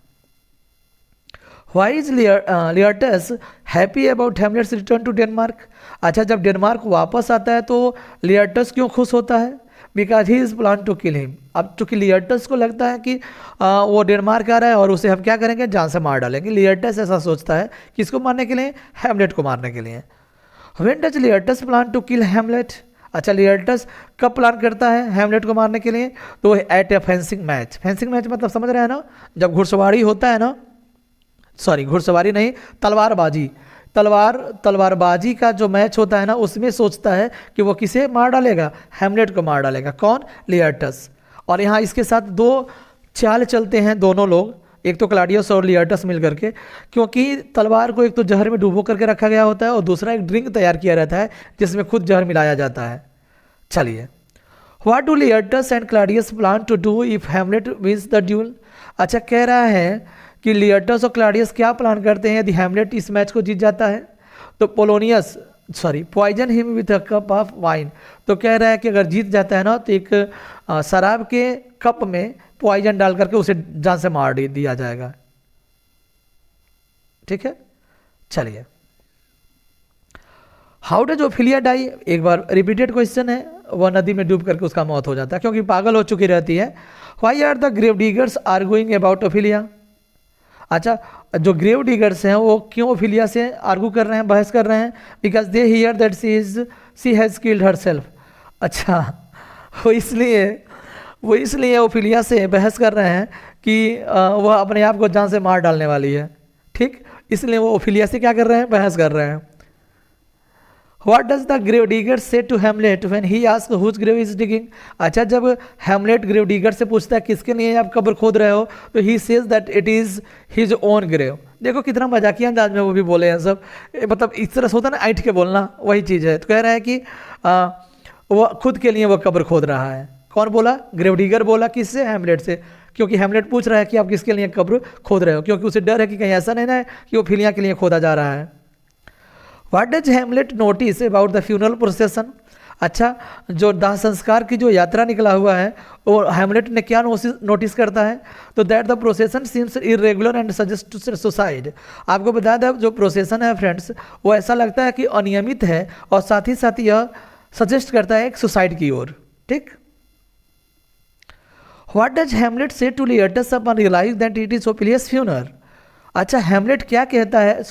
Why is Laertes happy about Hamlet's return to Denmark? अच्छा, जब डेनमार्क वापस आता है तो लियर्टस क्यों खुश होता है? Because he is plan to kill him. अब चूंकि लियर्टस को लगता है कि वो डेनमार्क आ रहा है और उसे हम क्या करेंगे, जान से मार डालेंगे। लियर्टस ऐसा सोचता है, किसको मारने के लिए? हेमलेट को मारने के लिए। When does Laertes plan to kill Hamlet? अच्छा, लियर्टस कब प्लान करता है हेमलेट को मारने के लिए? तो एट ए फेंसिंग मैच। फेंसिंग मैच मतलब समझ रहे हैं ना, जब घुड़सवारी होता है ना, सॉरी घुड़सवारी नहीं, तलवारबाजी, तलवारबाजी का जो मैच होता है ना, उसमें सोचता है कि वो किसे मार डालेगा? हेमलेट को मार डालेगा। कौन? लियर्टस। और यहाँ इसके साथ 2 चाल चलते हैं दोनों लोग, एक तो क्लाडियस और लियर्टस मिल करके, क्योंकि तलवार को एक तो जहर में डुबो करके रखा गया होता है और दूसरा एक ड्रिंक तैयार किया रहता है जिसमें खुद जहर मिलाया जाता है। चलिए, what do Laertes and Claudius plan to do if Hamlet wins the duel? अच्छा, कह रहा है कि लियर्टस और क्लाडियस क्या प्लान करते हैं यदि हेमलेट इस मैच को जीत जाता है? तो poison him with a cup of wine. तो कह रहा है कि अगर जीत जाता है ना, तो एक शराब के कप में पॉइजन डाल करके उसे जान से मार दिया जाएगा। ठीक है, चलिए। How does Ophelia die? एक बार रिपीटेड क्वेश्चन है। वह नदी में डूब करके उसका मौत हो जाता है क्योंकि पागल हो चुकी रहती है। Why are the grave diggers arguing about Ophelia? अच्छा, जो ग्रेव डिगर्स हैं वो क्यों ओफिलिया से आर्गू कर रहे हैं, बहस कर रहे हैं? Because they hear that she has killed her self. अच्छा, वो इसलिए ओफिलिया से बहस कर रहे हैं कि वह अपने आप को जान से मार डालने वाली है। ठीक, इसलिए वो ओफिलिया से क्या कर रहे हैं? बहस कर रहे हैं। What does the grave digger say to Hamlet when he asks whose grave is digging? अच्छा, जब हेमलेट ग्रेव डिगर से पूछता है किसके लिए आप कब्र खोद रहे हो, तो he says that it is his own grave। देखो कितना मजाकिया अंदाज में वो भी बोले हैं सब, मतलब इस तरह से होता है ना, ऐंठ के बोलना, वही चीज़ है। तो कह रहा है कि वो खुद के लिए वो कब्र खोद रहा है। कौन बोला? ग्रेव डिगर बोला। किससे? हेमलेट से। क्योंकि हेमलेट पूछ रहा है कि आप किसके लिए कब्र खोद रहे हो, क्योंकि उसे डर है कि कहीं ऐसा नहीं ना है कि वो ओफिलिया के लिए खोदा जा रहा है। What does Hamlet notice about the funeral procession? अच्छा, जो दाह संस्कार की जो यात्रा निकला हुआ है, वो हेमलेट ने क्या नोटिस करता है? तो that the procession seems irregular and suggest to suicide. आपको बता दें, जो प्रोसेसन है फ्रेंड्स, वो ऐसा लगता है कि अनियमित है और साथ ही साथ यह सजेस्ट करता है एक सुसाइड की ओर। ठीक। What does Hamlet say to Leartus upon realize that it is Ophelia's funeral? अच्छा, हेमलेट क्या कहता है,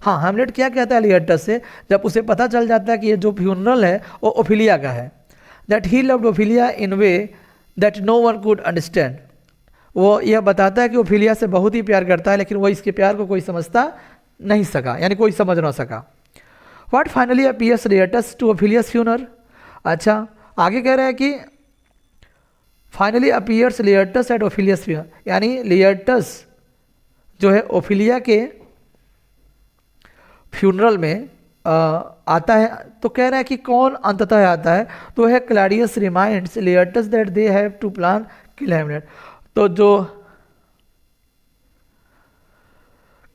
हेमलेट क्या कहता है लियर्टस से जब उसे पता चल जाता है कि ये जो फ्यूनरल है वो ओफिलिया का है? That he loved Ophelia in way that no one could understand. वो यह बताता है कि ओफिलिया से बहुत ही प्यार करता है, लेकिन वो इसके प्यार को कोई समझता नहीं सका, यानी कोई समझ ना सका। What finally appears Laertes to Ophelia's funeral. अच्छा, आगे कह रहा है कि finally appears Laertes at Ophelia's funeral, यानी लेयर्टस जो है ओफिलिया के फ्यूनरल में आता है। तो कह रहा है कि कौन अंततः आता है, तो है Claudius reminds Laertes that they have to plan kill Hamlet. तो जो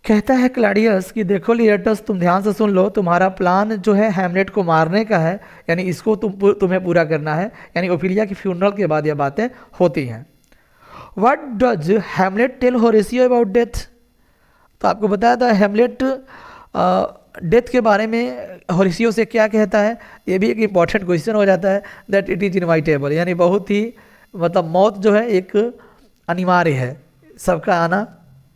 कहता है क्लैडियस कि देखो लेयर्टस, तुम ध्यान से सुन लो, तुम्हारा प्लान जो है हेमलेट को मारने का है, यानी इसको तुम्हें पूरा करना है। यानी ओफिलिया की फ्यूनरल के बाद ये बातें होती हैं। What does Hamlet tell Horatio about death. तो आपको बताया था हेमलेट डेथ के बारे में होरेसियो से क्या कहता है। ये भी एक इम्पॉर्टेंट क्वेश्चन हो जाता है, दैट इट इज़ इनवाइटेबल, यानी बहुत ही मतलब मौत जो है एक अनिवार्य है, सबका आना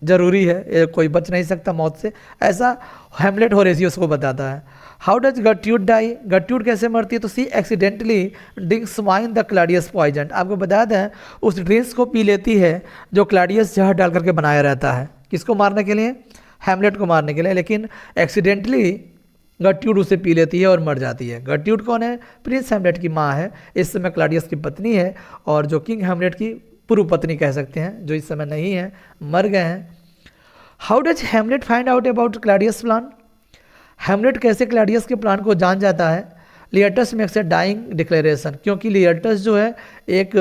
जरूरी है, कोई बच नहीं सकता मौत से, ऐसा हेमलेट होरेसियस को बताता है। हाउ डज गर्ट्यूड डाई, गर्ट्यूड कैसे मरती है, तो she accidentally drinks wine the Claudius poison. आपको बताया था उस ड्रिंक्स को पी लेती है जो क्लैडियस जहर डाल करके बनाया रहता है, किसको मारने के लिए, हेमलेट को मारने के लिए, लेकिन एक्सीडेंटली गर्ट्यूड उसे पी लेती है और मर जाती है। गर्ट्यूड कौन है, प्रिंस हेमलेट की माँ है, इस समय क्लैडियस की पत्नी है, और जो किंग हेमलेट की पूर्व पत्नी कह सकते हैं, जो इस समय नहीं है, मर गए हैं। How does Hamlet find out about Claudius plan, Hamlet कैसे क्लैडियस के प्लान को जान जाता है। Laertes makes a dying declaration, क्योंकि लेयर्टस जो है एक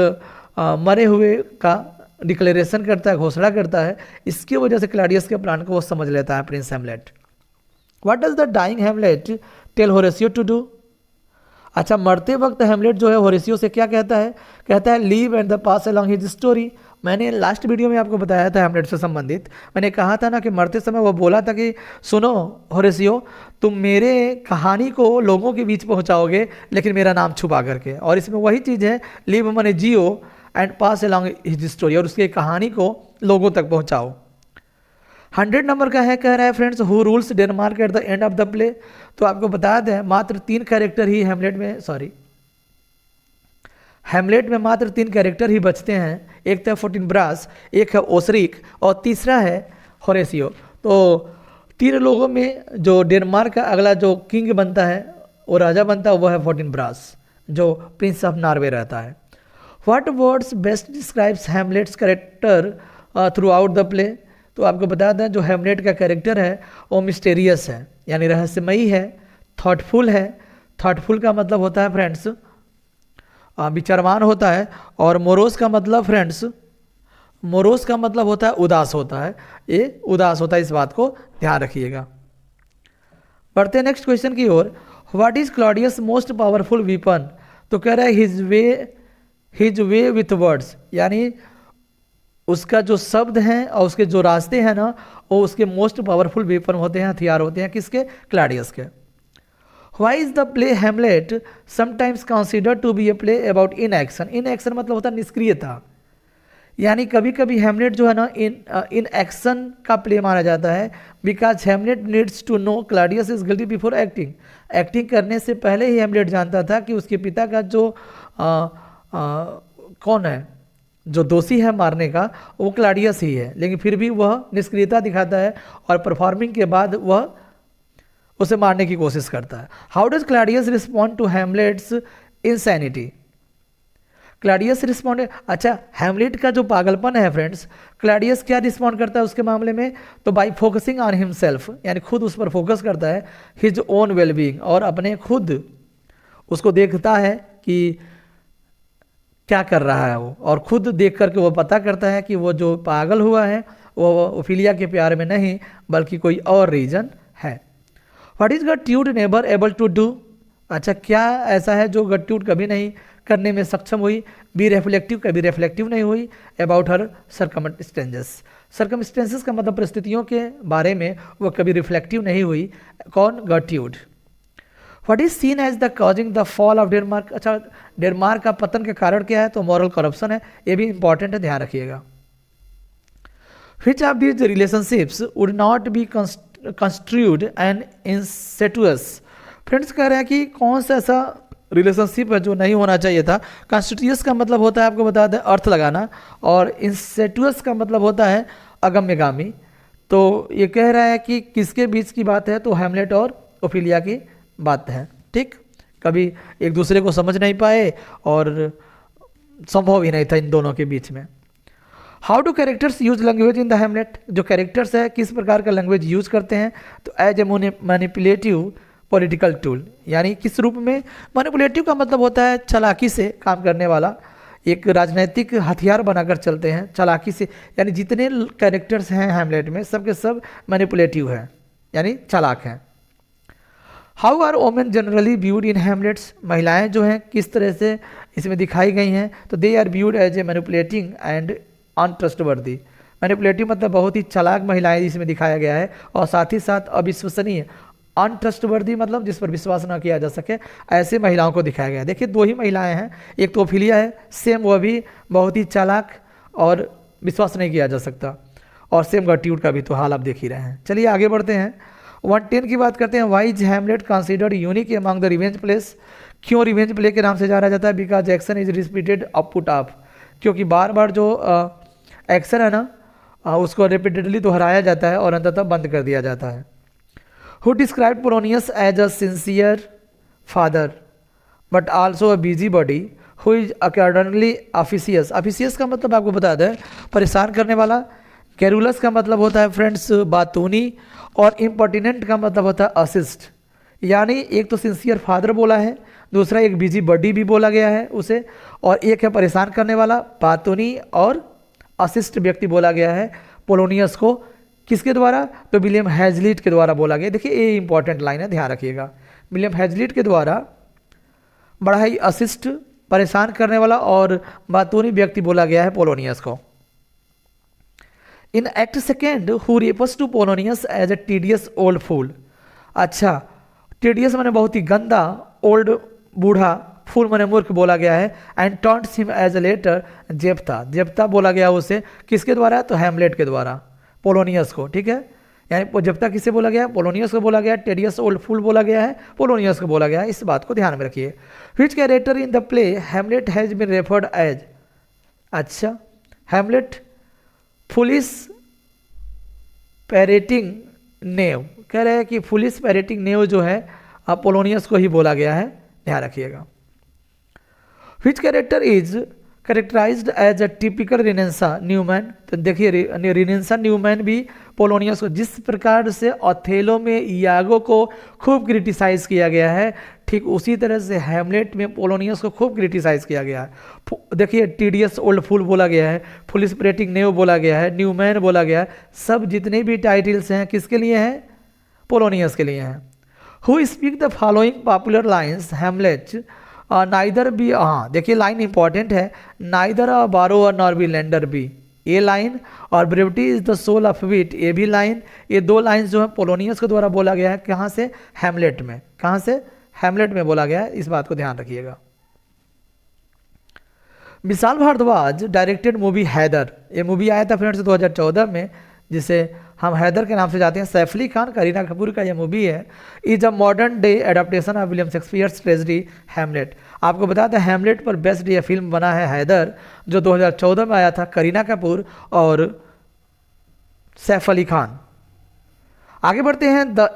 मरे हुए का डिक्लेरेशन करता है, घोषणा करता है, इसकी वजह से क्लैडियस के प्लान को वो समझ लेता है prince Hamlet. What does the dying Hamlet tell Horatio to do. अच्छा, मरते वक्त हेमलेट जो है होरेसियो से क्या कहता है, कहता है leave and the pass along his story. मैंने लास्ट वीडियो में आपको बताया था हेमलेट से संबंधित, मैंने कहा था ना कि मरते समय वो बोला था कि सुनो होरेसियो, तुम मेरे कहानी को लोगों के बीच पहुंचाओगे, लेकिन मेरा नाम छुपा करके। और इसमें वही चीज़ है, लीव माने जियो and pass along his story, और उसकी कहानी को लोगों तक पहुंचाओ। 100 नंबर का है, कह रहा है friends, who rules Denmark at the end of the play. तो आपको बता दें मात्र 3 कैरेक्टर ही हेमलेट में मात्र 3 कैरेक्टर ही बचते हैं। एक था फोर्टिनब्रास, एक है ओसरिक, और तीसरा है होरेसियो। तो 3 लोगों में जो डेनमार्क का अगला जो किंग बनता है, वो राजा बनता है, वो है फोर्टिनब्रास, जो प्रिंस ऑफ नॉर्वे रहता है। What words best describes Hamlet's character through out the play. तो आपको बता दें जो हेमलेट का कैरेक्टर है वो मिस्टेरियस है, यानी रहस्यमयी है, थॉटफुल है। थॉटफुल का मतलब होता है फ्रेंड्स विचारवान होता है, और मोरोस का मतलब फ्रेंड्स, मोरोस का मतलब होता है उदास होता है, ये उदास होता है, इस बात को ध्यान रखिएगा। बढ़ते हैं नेक्स्ट क्वेश्चन की ओर। What is Claudius most powerful weapon. तो कह रहा है हिज वे विथ वर्ड्स, यानी उसका जो शब्द हैं और उसके जो रास्ते हैं ना, वो उसके मोस्ट पावरफुल वेपन होते हैं, हथियार होते हैं, किसके, क्लैडियस के। Why is the play Hamlet sometimes consider to be a play about inaction. Inaction मतलब होता है निष्क्रियता, यानी कभी कभी हेमलेट जो है ना इन एक्शन का प्ले माना जाता है, because Hamlet needs to know Claudius is guilty before acting. Acting करने से पहले ही हेमलेट जानता था कि उसके पिता का जो कौन है, जो दोषी है मारने का, वो क्लैडियस ही है, लेकिन फिर भी वह निष्क्रियता दिखाता है और परफॉर्मिंग के बाद वह उसे मारने की कोशिश करता है। How does Claudius respond to Hamlet's insanity. Claudius respond, अच्छा हेमलेट का जो पागलपन है फ्रेंड्स, क्लैडियस क्या रिस्पॉन्ड करता है उसके मामले में, तो बाई फोकसिंग ऑन हिमसेल्फ, यानी खुद उस पर फोकस करता है, हिज ओन वेलबींग, और अपने खुद उसको देखता है कि क्या कर रहा है वो, और खुद देख करके वो पता करता है कि वो जो पागल हुआ है वो ओफिलिया के प्यार में नहीं बल्कि कोई और रीजन है। व्हाट इज गर्ट्यूड नेवर एबल टू डू। अच्छा, क्या ऐसा है जो गर्ट्यूड कभी नहीं करने में सक्षम हुई, बी रिफ्लेक्टिव, कभी रिफ्लेक्टिव नहीं हुई अबाउट हर सर्कमस्टेंसेस। सर्कमस्टेंसेस का मतलब परिस्थितियों के बारे में वो कभी रिफ्लेक्टिव नहीं हुई, कौन, गर्ट्यूड। What is seen as the causing the fall of Denmark. अच्छा, डेनमार्क का पतन का कारण क्या है, तो मॉरल करप्शन है, ये भी इंपॉर्टेंट है, ध्यान रखिएगा। Which of these relationships would not be construed and incestuous. Friends कह रहे हैं कि कौन सा ऐसा रिलेशनशिप है जो नहीं होना चाहिए था। कॉन्स्टिट्यूस का मतलब होता है, आपको बता दें, अर्थ लगाना, और इंसेटुअस का मतलब होता है अगम्यगामी। तो ये कह रहा है कि किसके बीच की बात है, तो हैमलेट और ओफिलिया की बात है। ठीक, कभी एक दूसरे को समझ नहीं पाए और संभव ही नहीं था इन दोनों के बीच में। How do characters use language in the Hamlet, जो कैरेक्टर्स है किस प्रकार का लैंग्वेज यूज करते हैं, तो as a manipulative political tool, यानी किस रूप में। मैनिपुलेटिव का मतलब होता है चालाकी से काम करने वाला, एक राजनीतिक हथियार बनाकर चलते हैं चालाकी से, यानी जितने कैरेक्टर्स हैं हैमलेट में सबके सब मैनिपुलेटिव है, यानी चालाक हैं। How are women generally viewed in Hamlet's, महिलाएं जो हैं किस तरह से इसमें दिखाई गई हैं, तो they are viewed as a manipulating and untrustworthy. Manipulative मतलब बहुत ही चालाक महिलाएं इसमें दिखाया गया है, और साथ ही साथ अविश्वसनीय, अनट्रस्टवर्दी मतलब जिस पर विश्वास ना किया जा सके, ऐसे महिलाओं को दिखाया गया है। देखिए 2 ही महिलाएं हैं, एक तो ओफिलिया है, सेम वह भी बहुत ही चालाक और विश्वास नहीं किया जा सकता, और सेम गर्ट्यूड का भी तो हाल आप देख ही रहे हैं। चलिए आगे बढ़ते हैं, 110 की बात करते हैं। Why is Hamlet considered unique among the revenge plays, क्यों रिवेंज प्ले के नाम से जाना जाता है, because action is repeated up put up, क्योंकि बार बार जो एक्शन है ना उसको रिपीटेडली दोहराया जाता है और अंततः बंद कर दिया जाता है। Who described Polonius as a sincere father but also a busybody who is accordingly officious। officious का मतलब आपको बता दें परेशान करने वाला। कैरुलस का मतलब होता है फ्रेंड्स बातूनी, और इम्पर्टिनेंट का मतलब होता है असिस्ट। यानी एक तो सिंसियर फादर बोला है, दूसरा एक बिजी बडी भी बोला गया है उसे, और एक है परेशान करने वाला बातूनी और असिस्ट व्यक्ति बोला गया है पोलोनियस को। किसके द्वारा, तो विलियम हैजलिट के द्वारा बोला गया। देखिए ये इंपॉर्टेंट लाइन है, ध्यान रखिएगा। विलियम हैजलिट के द्वारा बड़ा ही असिस्ट, परेशान करने वाला और बातूनी व्यक्ति बोला गया है पोलोनियस को। In act second who refers to Polonius as a tedious old fool. अच्छा, टीडियस माने बहुत ही गंदा, ओल्ड बूढ़ा, फूल माने मूर्ख बोला गया है। And taunts him as a latter Jephthah, Jephthah बोला गया उसे किसके द्वारा, तो हैमलेट के द्वारा पोलोनियस को। ठीक है, यानी जेप्था किसे बोला गया, पोलोनियस को बोला गया, टेडियस ओल्ड फूल बोला गया है, पोलोनियस को बोला गया है। इस बात को ध्यान में रखिए। Which character in the play Hamlet has been referred as, अच्छा हैमलेट फुलिस पैरेटिंग नेव, कह रहे हैं कि फुलिस पैरेटिंग नेव जो है पोलोनियस को ही बोला गया है, ध्यान रखिएगा। Which character is characterized as a typical Renaissance human, तो देखिए रिनेंसा न्यूमैन भी पोलोनियस को, जिस प्रकार से ऑथेलो में इयागो को खूब क्रिटिसाइज किया गया है, ठीक उसी तरह से हैमलेट में पोलोनियस को खूब क्रिटिसाइज किया गया है। देखिए टीडियस ओल्ड फूल बोला गया है, फुलिस पैरेटिंग नेव बोला गया है, न्यूमैन बोला गया है, सब जितने भी टाइटल्स हैं किसके लिए हैं, पोलोनियस के लिए हैं। Who speak the following popular lines Hamlet neither be, हाँ देखिए लाइन इंपॉर्टेंट है, neither a borrower nor be lender be, ये लाइन, और brevity is the soul of wit, ये भी लाइन। ये 2 लाइन्स जो है पोलोनियस के द्वारा बोला गया है, कहाँ से, हैमलेट में, कहाँ से, हैमलेट में बोला गया है, इस बात को ध्यान रखिएगा। विशाल भारद्वाज डायरेक्टेड मूवी हैदर, ये मूवी आया था फ्रेंड्स 2014 में, जिसे हम हैदर के नाम से जाते हैं। सैफ अली खान, करीना कपूर का यह मूवी है। Is a modern day adaptation of William Shakespeare's tragedy Hamlet. आपको बता दें हैमलेट पर बेस्ड ये फिल्म बना है हैदर, जो 2014 में आया था, करीना कपूर और सैफ अली खान। आगे बढ़ते हैं, the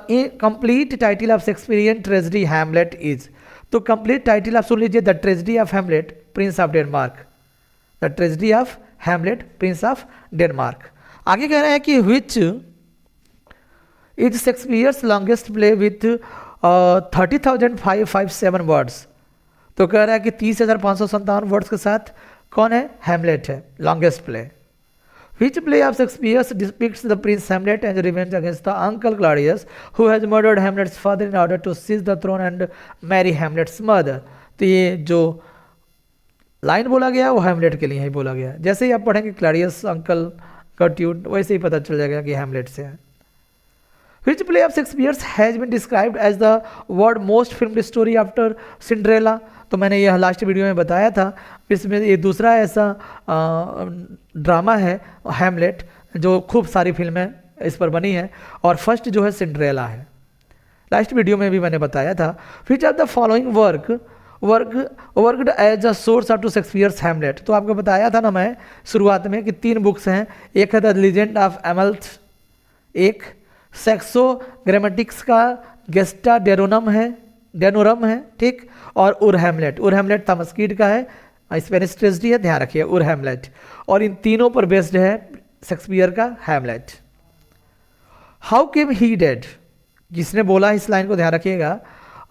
complete title of Shakespearean tragedy Hamlet is, तो कंप्लीट टाइटल आप सुन लीजिए, the tragedy of Hamlet Prince of Denmark, the tragedy of Hamlet Prince of Denmark. आगे कह रहे हैं कि which is Shakespeare's longest play with 30,557 words, तो कह रहा है कि 30,557 वर्ड्स के साथ कौन है, हैमलेट है longest play. Which play of Shakespeare's depicts the prince Hamlet and revenge against the uncle Claudius who has murdered Hamlet's father in order to seize the throne and marry Hamlet's mother. तो ये जो line बोला गया वो Hamlet के लिए ही बोला गया, जैसे ही आप पढ़ेंगे क्लॉडियस अंकल गर्ट्यूड, वैसे ही पता चल जाएगा कि हैमलेट से है। Which play of Shakespeare's has been described as the world most filmed story after Cinderella? तो मैंने यह लास्ट वीडियो में बताया था, इसमें ये दूसरा ऐसा ड्रामा है हैमलेट जो खूब सारी फिल्में इस पर बनी है, और फर्स्ट जो है सिंड्रेला है, लास्ट वीडियो में भी मैंने बताया था। Which of the following work worked as a source of to Shakespeare's Hamlet. तो आपको बताया था ना मैं शुरुआत में कि 3 बुक्स हैं, एक है द लीजेंड ऑफ एमल्थ, एक सेक्सो ग्रामेटिक्स का गेस्टा डेनोरम है, ठीक, और उर हैमलेट थॉमस कीड का है, स्पेनिश ट्रेजेडी है, ध्यान रखिए उर हैमलेट, और इन तीनों पर बेस्ड है शेक्सपियर का Hamlet. How came he dead, जिसने बोला इस लाइन को ध्यान रखिएगा,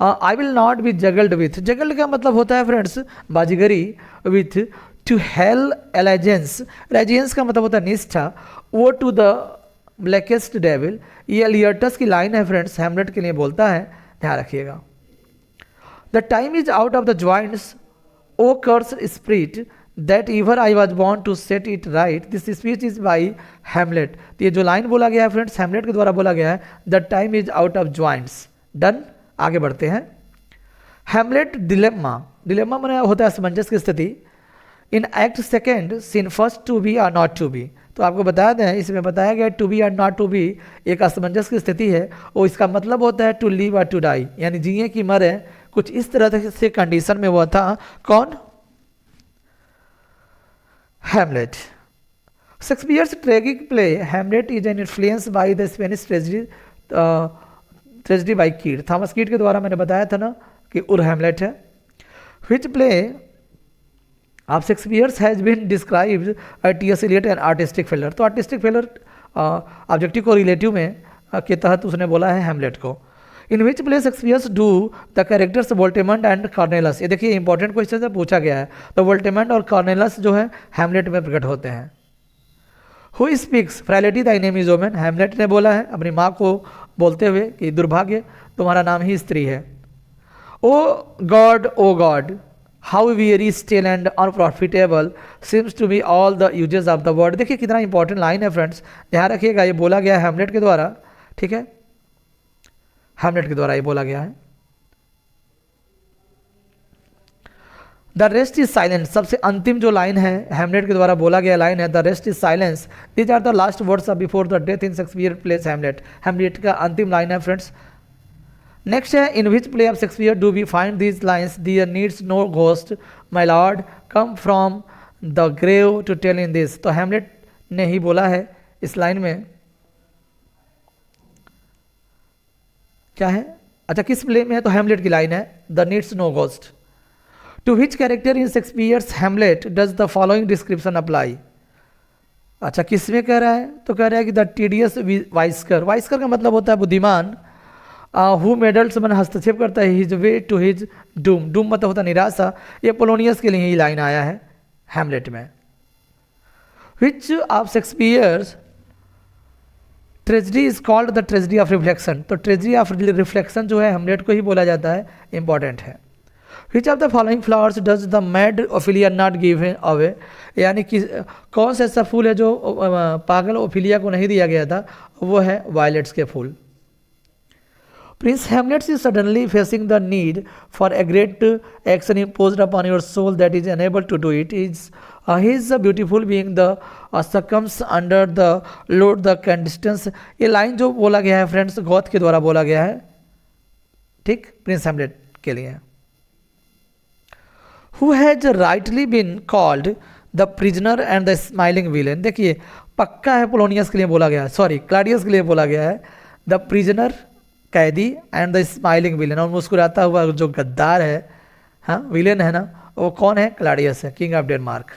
I will not be juggled with, juggled का मतलब होता है फ्रेंड्स बाजीगरी, विथ टू हेल एलेजेंस का मतलब होता है निष्ठा, वो टू द ब्लैकेस्ट डेविल। ये लियर्टस की लाइन है फ्रेंड्स, हैमलेट के लिए बोलता है, ध्यान रखिएगा। The time is out of the joints O curse spirit that ever I was born to set it right, this speech is by Hamlet. तो ये जो लाइन बोला गया है फ्रेंड्स हैमलेट के द्वारा बोला गया है, the time is out of joints. Done, आगे बढ़ते हैं। हैमलेट डिलेमा माने होता है असमंजस की स्थिति। In act second scene first to be or not to be, तो आपको बता दें इसमें बताया गया to be or not to be एक असमंजस की स्थिति है, और इसका मतलब होता है टू लिव और टू डाई, यानी जिए कि मरे, कुछ इस तरह से कंडीशन में वो था। कौन? Hamlet. Shakespeare's tragic play Hamlet is an influence by the Spanish tragedy by Kyd, Thomas Kyd के द्वारा मैंने बताया था ना कि उर हैमलेट है। Which play of Shakespeare's has been described T S. Eliot an artistic failure, तो आर्टिस्टिक फेलर ऑब्जेक्टिव को रिलेटिव में के तहत उसने बोला है हैमलेट को। In which play Shakespeare's do the characters Voltemand and Cornelius, ये देखिए इंपॉर्टेंट क्वेश्चन से पूछा गया है, तो वोल्टेमंड और कॉर्नेलस जो है हैमलेट में प्रकट होते हैं। Who speaks frailty thy name is women, Hamlet ने बोला है अपनी माँ को बोलते हुए कि दुर्भाग्य तुम्हारा नाम ही स्त्री है। O God how very still and unprofitable seems to be all the uses of the world, देखिए कितना इंपॉर्टेंट लाइन है फ्रेंड्स, ध्यान रखिएगा, ये बोला गया है हैमलेट के द्वारा, ठीक है, हैमलेट के द्वारा ये बोला गया है। द रेस्ट इज साइलेंस, सबसे अंतिम जो लाइन है हैमलेट के द्वारा बोला गया लाइन है, the rest is silence, these are the last words of before the death in Shakespeare plays Hamlet, Hamlet का अंतिम लाइन है फ्रेंड्स। नेक्स्ट है, in which play of Shakespeare do we find these lines, there needs no ghost my lord come from the grave to tell in this, तो Hamlet ने ही बोला है इस लाइन में, क्या है, अच्छा किस प्ले में है, तो हैमलेट की लाइन है, the needs no ghost. To which character in Shakespeare's Hamlet does the following description apply, अच्छा किस में कह रहा है, तो कह रहा है कि द टीडियस वाइस्कर, वाइस्कर का मतलब होता है बुद्धिमान, हु मेडल्स मैंने हस्तक्षेप करता है, his way to his doom, doom मतलब होता है निराशा, ये पोलोनियस के लिए ही लाइन आया है हैमलेट में। Which of Shakespeare's tragedy is called the tragedy of reflection, तो ट्रेजेडी ऑफ रिफ्लेक्शन जो है हैमलेट को ही बोला जाता है, इंपॉर्टेंट है। विच of the following flowers does the mad Ophelia not give away, यानी कि कौन सा ऐसा फूल है जो पागल ओफिलिया को नहीं दिया गया था, वो है वायलेट्स के फूल। Prince Hamlet is suddenly facing the need for a great action imposed upon your soul that is unable to do it. He is a beautiful being, the succumbs under the load the conditions. ये line जो बोला गया है friends goth के द्वारा बोला गया है, ठीक, प्रिंस हैमलेट के लिए। Who has rightly been called the prisoner and the smiling villain, देखिए पक्का है पोलोनियस के लिए बोला गया है, सॉरी क्लाडियस के लिए बोला गया है, द प्रिजनर कैदी एंड द स्माइलिंग विलेन, और मुस्कुराता हुआ जो गद्दार है, हाँ विलेन है ना, वो कौन है, क्लाडियस है, king of Denmark.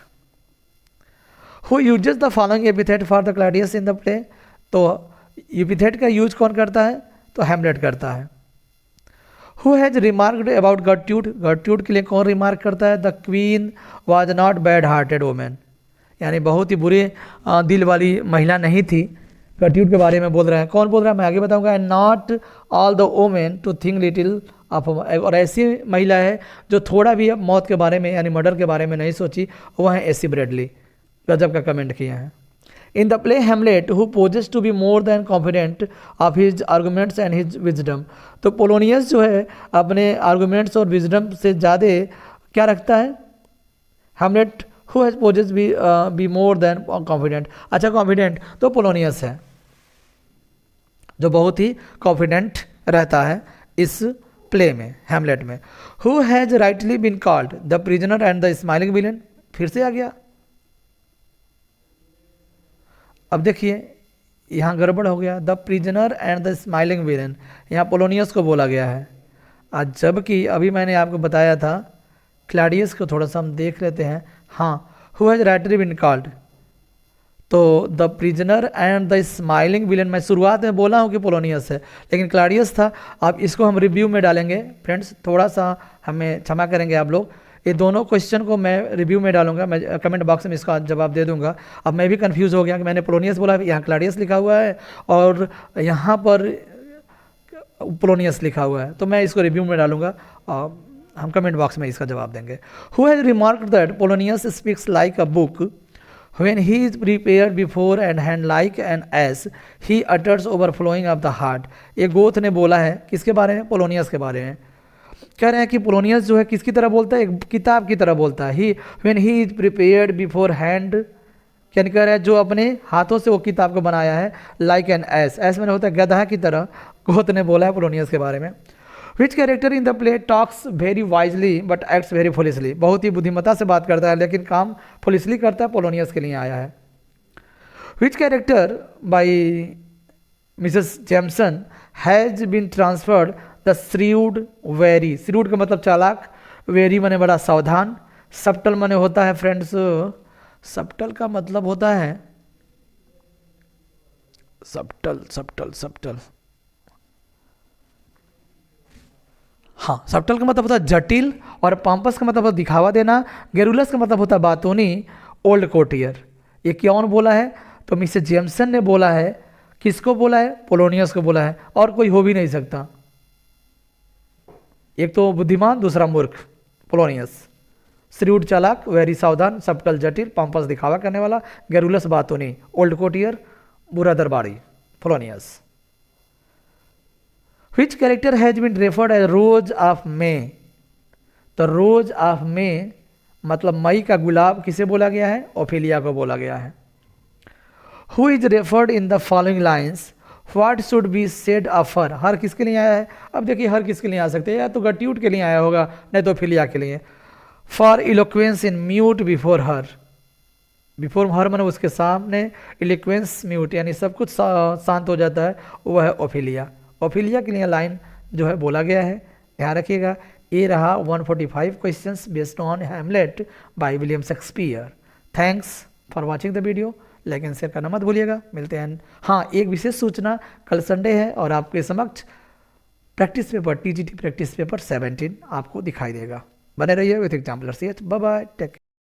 Who uses the following epithet for the Claudius in the play, तो एपिथेट का यूज कौन करता है, तो हैमलेट करता है। हु हैज रिमार्क्ड अबाउट गर्ट्यूड, गर्ट्यूड के लिए कौन रिमार्क करता है, the queen was not bad hearted women, यानी बहुत ही बुरे दिल वाली महिला नहीं थी, गर्ट्यूड के बारे में बोल रहा है, कौन बोल रहा है मैं आगे बताऊंगा। And not all the women to think little of, और ऐसी महिला है जो थोड़ा भी मौत के बारे में यानी मर्डर के बारे में नहीं सोची, वह है एसी ब्रेडली, गजब का कमेंट किया है। In the play Hamlet who poses to be more than confident of his arguments and his wisdom, तो पोलोनियस जो है अपने आर्गूमेंट्स और विजडम से ज़्यादा क्या रखता है, Hamlet who has poses be more than confident, अच्छा कॉन्फिडेंट तो पोलोनियस है जो बहुत ही कॉन्फिडेंट रहता है इस प्ले में, हैमलेट में। Who has rightly been called the prisoner and the smiling villain, फिर से आ गया। अब देखिए यहाँ गड़बड़ हो गया, the prisoner and the smiling villain, यहाँ पोलोनियस को बोला गया है। आज जबकि अभी मैंने आपको बताया था क्लैडियस को, थोड़ा सा हम देख लेते हैं। हाँ, who has rightly been called, तो the prisoner and the smiling villain, मैं शुरुआत में बोला हूँ कि पोलोनियस है, लेकिन क्लैडियस था। अब इसको हम रिव्यू में डालेंगे फ्रेंड्स, थोड़ा सा हमें क्षमा करेंगे आप लोग। ये दोनों क्वेश्चन को मैं रिव्यू में डालूंगा, मैं कमेंट बॉक्स में इसका जवाब दे दूंगा। अब मैं भी कंफ्यूज हो गया कि मैंने पोलोनियस बोला, यहाँ क्लैडियस लिखा हुआ है और यहाँ पर पोलोनियस लिखा हुआ है, तो मैं इसको रिव्यू में डालूंगा। हम कमेंट बॉक्स में इसका जवाब देंगे। Who has remarked that Polonius speaks like a book when he is prepared before and hand like an ass he utters overflowing of the heart। ये गोथ ने बोला है, किसके बारे में? पोलोनियस के बारे में। कह रहे हैं कि पोलोनियस जो है किसकी तरह बोलता है? एक किताब की तरह बोलता है। ही when he is prepared before hand, क्या कह रहा है? जो अपने हाथों से वो किताब को बनाया है, like an ass, ऐसे में होता है गधा की तरह, गोथ ने बोला है पोलोनियस के बारे में। Which character in the play talks very wisely but acts very foolishly? बहुत ही बुद्धिमत्ता से बात करता है लेकिन काम foolishly करता है, पोलोनियस के लिए आया है। Which character by Mrs. Jameson has been transferred the shrewd wary? shrewd का मतलब चालाक, wary माने बड़ा सावधान, subtle माने होता है फ्रेंड्स, subtle का मतलब होता है subtle, हाँ, सबटल का मतलब होता है जटिल, और पॉम्पस का मतलब होता है दिखावा देना, गेरुलस का मतलब होता है बातूनी, ओल्ड कोटियर। ये कौन बोला है? तो मिसेस जेम्सन ने बोला है। किसको बोला है? पोलोनियस को बोला है, और कोई हो भी नहीं सकता। एक तो बुद्धिमान, दूसरा मूर्ख, पोलोनियस। श्रूड चालाक, वेरी सावधान, सबटल जटिल, पॉम्पस दिखावा करने वाला, गेरुलस बातूनी, ओल्ड कोटियर, बुरा दरबारी, Polonius. Which character has been referred as Rose of May? तो रोज ऑफ मे मतलब मई का गुलाब किसे बोला गया है? ओफेलिया को बोला गया है। Who is referred in the following lines? What should be said of her? हर किसके लिए आया है? अब देखिए हर किसके लिए आ सकते हैं, या तो गट्यूट के लिए आया होगा, नहीं तो ओफेलिया के लिए। For eloquence in mute before her, before her मन उसके सामने, इलोक्वेंस म्यूट यानी सब कुछ शांत हो जाता है, वह है ओफेलिया। ओफेलिया के लिए लाइन जो है बोला गया है, ध्यान रखिएगा। ये रहा 145 questions based on Hamlet by William Shakespeare. Thanks for watching the video, like and share करना मत भूलिएगा। मिलते हैं। हाँ, एक विशेष सूचना, कल संडे है और आपके समक्ष practice paper TGT practice paper 17 आपको दिखाई देगा। बने रहिए with exemplar CH। Bye bye, take.